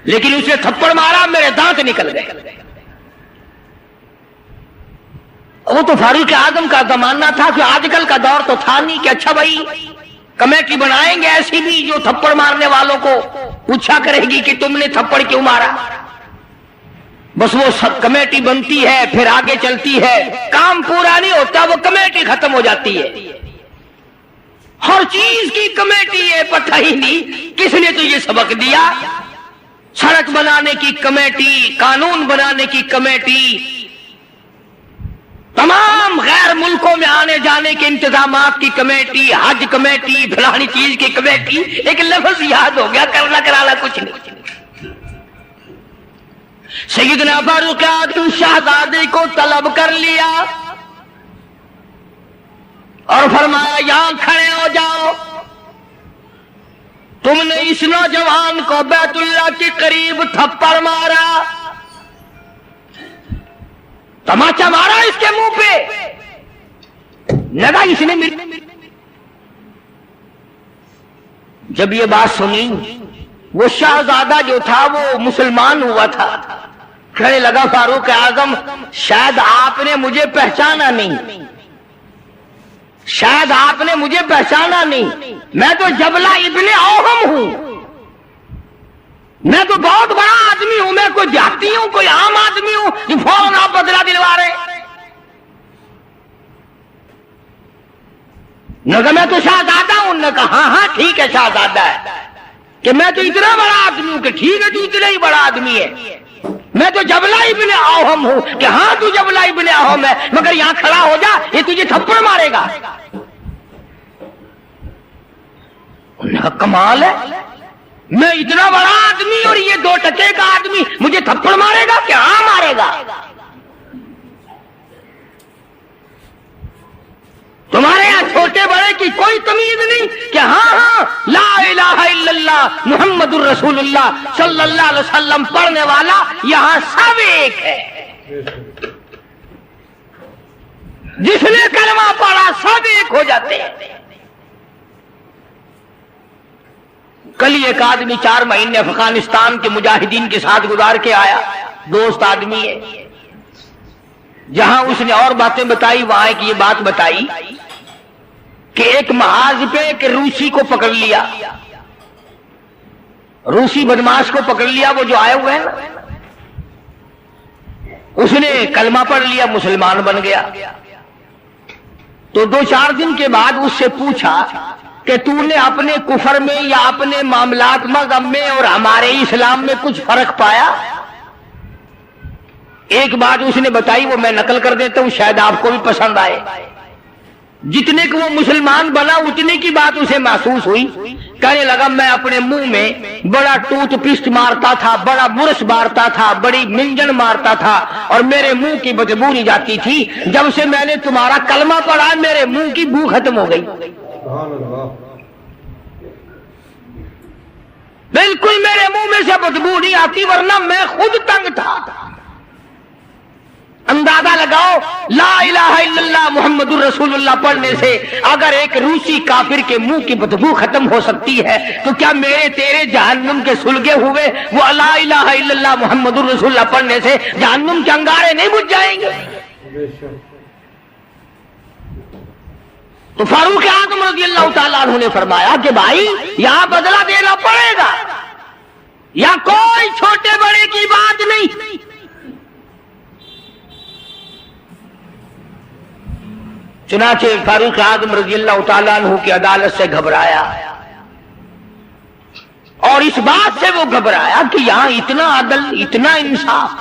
لیکن اس نے تھپڑ مارا, میرے دانت نکل گئے. وہ تو فاروق اعظم کا زمانہ تھا کہ آج کل کا دور تو تھا نہیں کہ اچھا بھائی کمیٹی بنائیں گے ایسی بھی جو تھپڑ مارنے والوں کو پوچھا کرے گی کہ تم نے تھپڑ کیوں مارا. بس وہ سب کمیٹی بنتی ہے, پھر آگے چلتی ہے, کام پورا نہیں ہوتا, وہ کمیٹی ختم ہو جاتی ہے. ہر چیز کی کمیٹی ہے, پتہ ہی نہیں کس نے تجھے سبق دیا. سڑک بنانے کی کمیٹی, قانون بنانے کی کمیٹی, تمام غیر ملکوں میں آنے جانے کے انتظامات کی کمیٹی, حج کمیٹی, فلانی چیز کی کمیٹی. ایک لفظ یاد ہو گیا, کرنا کرانا کچھ نہیں. سیدنا فاروق اعظم شہزادے کو طلب کر لیا اور فرمایا یہاں کھڑے ہو جاؤ. تم نے اس نوجوان کو بیت اللہ کے قریب تھپڑ مارا, تماچا مارا اس کے منہ پہ, لگا اس نے جب یہ بات سنی وہ شہزادہ جو تھا وہ مسلمان ہوا تھا. کہنے لگا فاروق اعظم شاید آپ نے مجھے پہچانا نہیں, شاید آپ نے مجھے پہچانا نہیں. میں تو جبلہ ابن اوہم ہوں, میں تو بہت بڑا آدمی ہوں, میں کوئی دیہاتی ہوں, کوئی عام آدمی ہوں جو فوراً آپ بدلہ دلوا رہے. نہ کہ میں تو شہزادہ ہوں, نہ کہ ہاں ٹھیک ہے شہزادہ ہے, کہ میں تو اتنا بڑا آدمی ہوں کہ ٹھیک ہے تو اتنا ہی بڑا آدمی ہے. میں تو جبلہ ابن اوہم ہوں کہ ہاں تو جبلہ ابن اوہم ہے, مگر یہاں کھڑا ہو جا, یہ تجھے تھپڑ مارے گا. کمال ہے, میں اتنا بڑا آدمی اور یہ 2 ٹکے کا آدمی مجھے تھپڑ مارے گا کہ ہاں مارے گا. تمہارے یہاں چھوٹے بڑے کی کوئی تمیز نہیں کہ ہاں لا الہ الا اللہ محمد الرسول اللہ صلی اللہ علیہ وسلم پڑھنے والا یہاں سب ایک ہے. جس نے کلمہ پڑھا سب سب ایک ہو جاتے ہیں۔ کل ایک آدمی 4 مہینے افغانستان کے مجاہدین کے ساتھ گزار کے آیا، دوست آدمی ہے، جہاں اس نے اور باتیں بتائی وہاں ایک یہ بات بتائی کہ ایک محاذ پہ ایک روسی کو پکڑ لیا، روسی بدماش کو پکڑ لیا، وہ جو آئے ہوئے ہیں نا، اس نے کلمہ پڑھ لیا، مسلمان بن گیا۔ تو 2-4 دن کے بعد اس سے پوچھا کہ تو نے اپنے کفر میں یا اپنے معاملات مذہب میں اور ہمارے اسلام میں کچھ فرق پایا؟ ایک بات اس نے بتائی، وہ میں نقل کر دیتا ہوں، شاید آپ کو بھی پسند آئے۔ جتنے کہ وہ مسلمان بنا اتنے کی بات اسے محسوس ہوئی، کہنے لگا میں اپنے منہ میں بڑا ٹوتھ پیسٹ مارتا تھا، بڑا برش مارتا تھا، بڑی منجن مارتا تھا اور میرے منہ کی بدبو نہیں جاتی تھی، جب سے میں نے تمہارا کلمہ پڑھا میرے منہ کی بو ختم ہو گئی۔ بالکل میرے منہ میں سے بدبو نہیں آتی، ورنہ میں خود تنگ تھا۔ اندازہ لگاؤ، لا الہ الا اللہ محمد الرسول اللہ پڑھنے سے اگر ایک روسی کافر کے منہ کی بدبو ختم ہو سکتی ہے تو کیا میرے تیرے جہنم کے سلگے ہوئے وہ لا الہ الا اللہ محمد الرسول اللہ پڑھنے سے جہنم کے انگارے نہیں بجھ جائیں گے؟ تو فاروق اعظم رضی اللہ تعالیٰ عنہ نے فرمایا کہ بھائی یہاں بدلہ دینا پڑے گا، یا کوئی چھوٹے بڑے کی بات نہیں۔ چنانچہ فاروق اعظم رضی اللہ تعالیٰ عنہ کی عدالت سے گھبرایا، اور اس بات سے وہ گھبرایا کہ یہاں اتنا عدل، اتنا انصاف،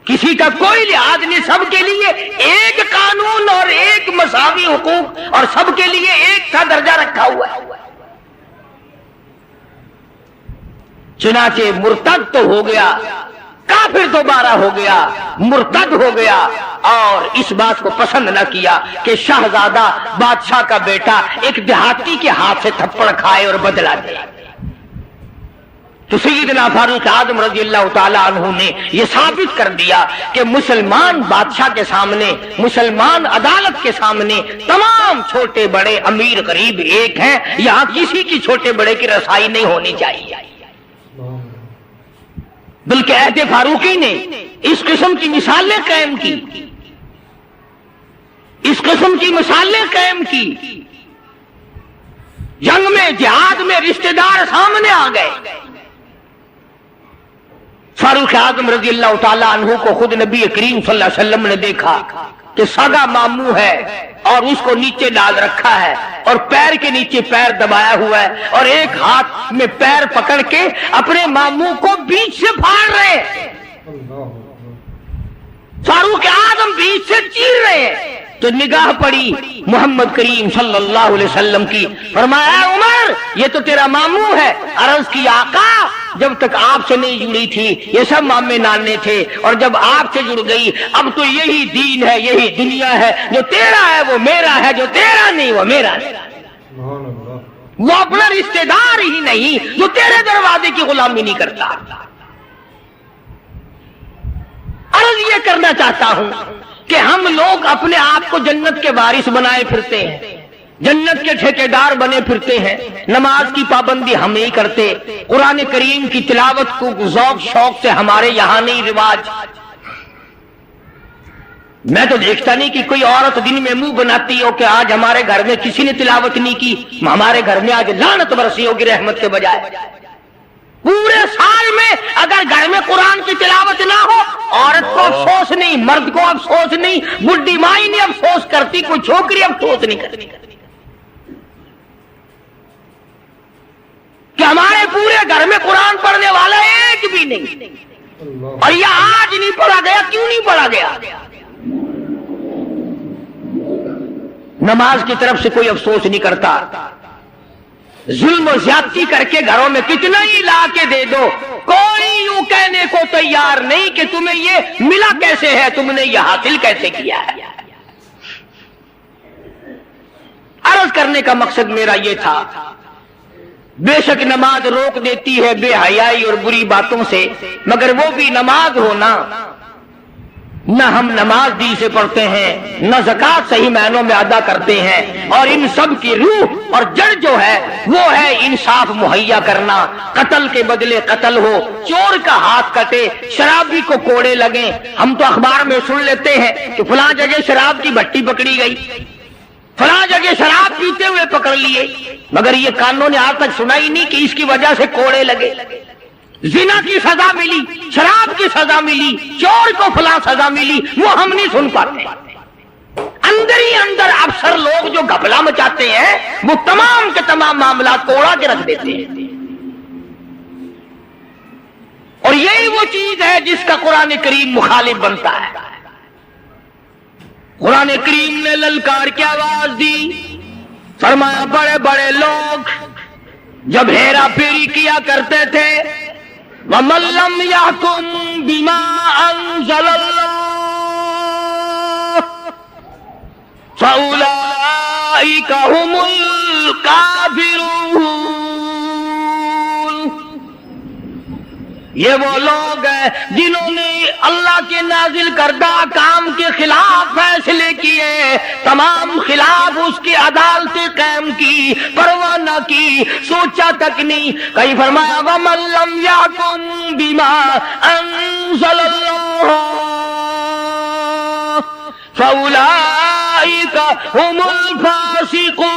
کسی کا کوئی لحاظ نہیں، سب کے لیے ایک قانون اور ایک مساوی حقوق اور سب کے لیے ایک سا درجہ رکھا ہوا ہے۔ چنانچہ مرتد تو ہو گیا، کافر دوبارہ ہو گیا، مرتد ہو گیا، اور اس بات کو پسند نہ کیا کہ شہزادہ بادشاہ کا بیٹا ایک دیہاتی کے ہاتھ سے تھپڑ کھائے اور بدلا دے۔ تو سیدنا فاروق اعظم رضی اللہ تعالیٰ عنہ نے یہ ثابت کر دیا کہ مسلمان بادشاہ کے سامنے، مسلمان عدالت کے سامنے تمام چھوٹے بڑے امیر غریب ایک ہیں، یہاں کسی کی چھوٹے بڑے کی رسائی نہیں ہونی چاہیے۔ بلکہ عہد فاروقی نے اس قسم کی مثالیں قائم کی، اس قسم کی مثالیں قائم کی۔ جنگ میں، جہاد میں رشتہ دار سامنے آ گئے۔ فاروق اعظم رضی اللہ تعالیٰ عنہ کو خود نبی کریم صلی اللہ علیہ وسلم نے دیکھا کہ سگا ماموں ہے اور اس کو نیچے ڈال رکھا ہے اور پیر کے نیچے پیر دبایا ہوا ہے اور ایک ہاتھ میں پیر پکڑ کے اپنے ماموں کو بیچ سے پھاڑ رہے ہیں۔ فاروق اعظم بیچ سے چیر رہے ہیں تو نگاہ پڑی محمد کریم صلی اللہ علیہ وسلم کی، فرمایا عمر یہ تو تیرا ماموں ہے۔ عرض کی آقا جب تک آپ سے نہیں جڑی تھی یہ سب مامے نانے تھے، اور جب آپ سے جڑ گئی اب تو یہی دین ہے، یہی دنیا ہے، جو تیرا ہے وہ میرا ہے، جو تیرا نہیں وہ میرا نہیں۔ وہ اپنا رشتہ دار ہی نہیں جو تیرے دروازے کی غلامی نہیں کرتا۔ عرض یہ کرنا چاہتا ہوں کہ ہم لوگ اپنے آپ کو جنت کے وارث بنائے پھرتے ہیں، جنت کے ٹھیکیدار بنے پھرتے ہیں، نماز کی پابندی ہم نہیں کرتے، قرآن کریم کی تلاوت کو ذوق شوق سے ہمارے یہاں نہیں رواج۔ میں تو دیکھتا نہیں کہ کوئی عورت دن میں منہ بناتی ہو کہ آج ہمارے گھر میں کسی نے تلاوت نہیں کی، ہمارے گھر میں آج لعنت برسی ہوگی رحمت کے بجائے۔ پورے سال میں اگر گھر میں قرآن کی تلاوت نہ ہو، عورت کو افسوس نہیں، مرد کو افسوس نہیں، بڈھی مائی نہیں افسوس کرتی، کوئی چھوکری افسوس نہیں کرتی کہ ہمارے پورے گھر میں قرآن پڑھنے والا ایک بھی نہیں، اور یہ آج نہیں پڑھا گیا۔ کیوں نہیں پڑھا گیا؟ نماز کی طرف سے کوئی افسوس نہیں کرتا۔ ظلم و زیادتی کر کے گھروں میں کتنا ہی لا کے دے دو، کوئی یوں کہنے کو تیار نہیں کہ تمہیں یہ ملا کیسے ہے، تم نے یہ حاصل کیسے کیا ہے۔ عرض کرنے کا مقصد میرا یہ تھا، بے شک نماز روک دیتی ہے بے حیائی اور بری باتوں سے، مگر وہ بھی نماز ہونا، نہ ہم نماز دی سے پڑھتے ہیں، نہ زکوٰۃ صحیح معنوں میں ادا کرتے ہیں، اور ان سب کی روح اور جڑ جو ہے وہ ہے انصاف مہیا کرنا، قتل کے بدلے قتل ہو، چور کا ہاتھ کٹے، شرابی کو کوڑے لگیں۔ ہم تو اخبار میں سن لیتے ہیں کہ فلاں جگہ شراب کی بھٹی پکڑی گئی، فلاں جگہ شراب پیتے ہوئے پکڑ لیے، مگر یہ کانوں نے آج تک سنا ہی نہیں کہ اس کی وجہ سے کوڑے لگے، زنا کی سزا ملی، شراب کی سزا ملی، چور کو فلاں سزا ملی، وہ ہم نہیں سن پاتے۔ اندر ہی اندر افسر لوگ جو گھپلا مچاتے ہیں وہ تمام کے تمام معاملات کو اڑا کے رکھ دیتے ہیں، اور یہی وہ چیز ہے جس کا قرآن کریم مخالف بنتا ہے۔ قرآن کریم نے للکار کی آواز دی، فرمایا بڑے بڑے لوگ جب ہیرا پھیری کیا کرتے تھے، وَمَن لَّمْ يَحْكُم بِمَا أَنزَلَ اللَّهُ فَأُولَٰئِكَ هُمُ الْكَافِرُونَ۔ یہ وہ لوگ ہیں جنہوں نے اللہ کے نازل کردہ کام کے خلاف فیصلے کیے، تمام خلاف اس کی عدالتیں قائم کی، پرواہ نہ کی، سوچا تک نہیں۔ کہیں فرمایا وَمَن لَّمْ يَحْكُم بِمَا أَنزَلَ اللَّهُ فَأُولَٰئِكَ هُمُ الْفَاسِقُونَ۔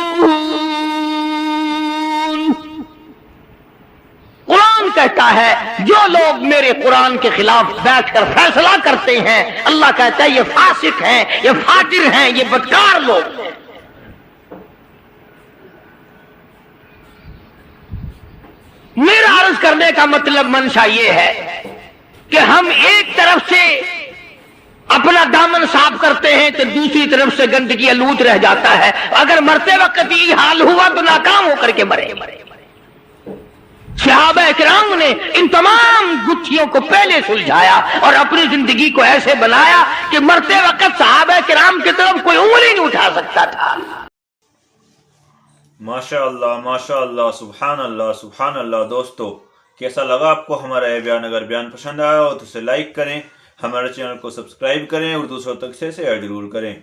قرآن کہتا ہے جو لوگ میرے قرآن کے خلاف بیٹھ کر فیصلہ کرتے ہیں، اللہ کہتا ہے یہ فاسق ہیں، یہ فاجر ہیں، یہ بدکار لوگ ہیں۔ میرا عرض کرنے کا مطلب منشا یہ ہے کہ ہم ایک طرف سے اپنا دامن صاف کرتے ہیں تو دوسری طرف سے گندگی آلود رہ جاتا ہے۔ اگر مرتے وقت یہ حال ہوا تو ناکام ہو کر کے مرے۔ صحابہ کرام نے ان تمام گتھیوں کو پہلے سلجھایا اور اپنی زندگی کو ایسے بنایا کہ مرتے وقت صحابہ کرام کی طرف کوئی انگلی نہیں اٹھا سکتا تھا۔ ماشاء اللہ، سبحان اللہ، سبحان اللہ۔ دوستو کیسا لگا آپ کو ہمارا یہ بیان؟ اگر بیان پسند آیا ہو تو اسے لائک کریں، ہمارے چینل کو سبسکرائب کریں اور دوسروں تک سے شیئر ضرور کریں۔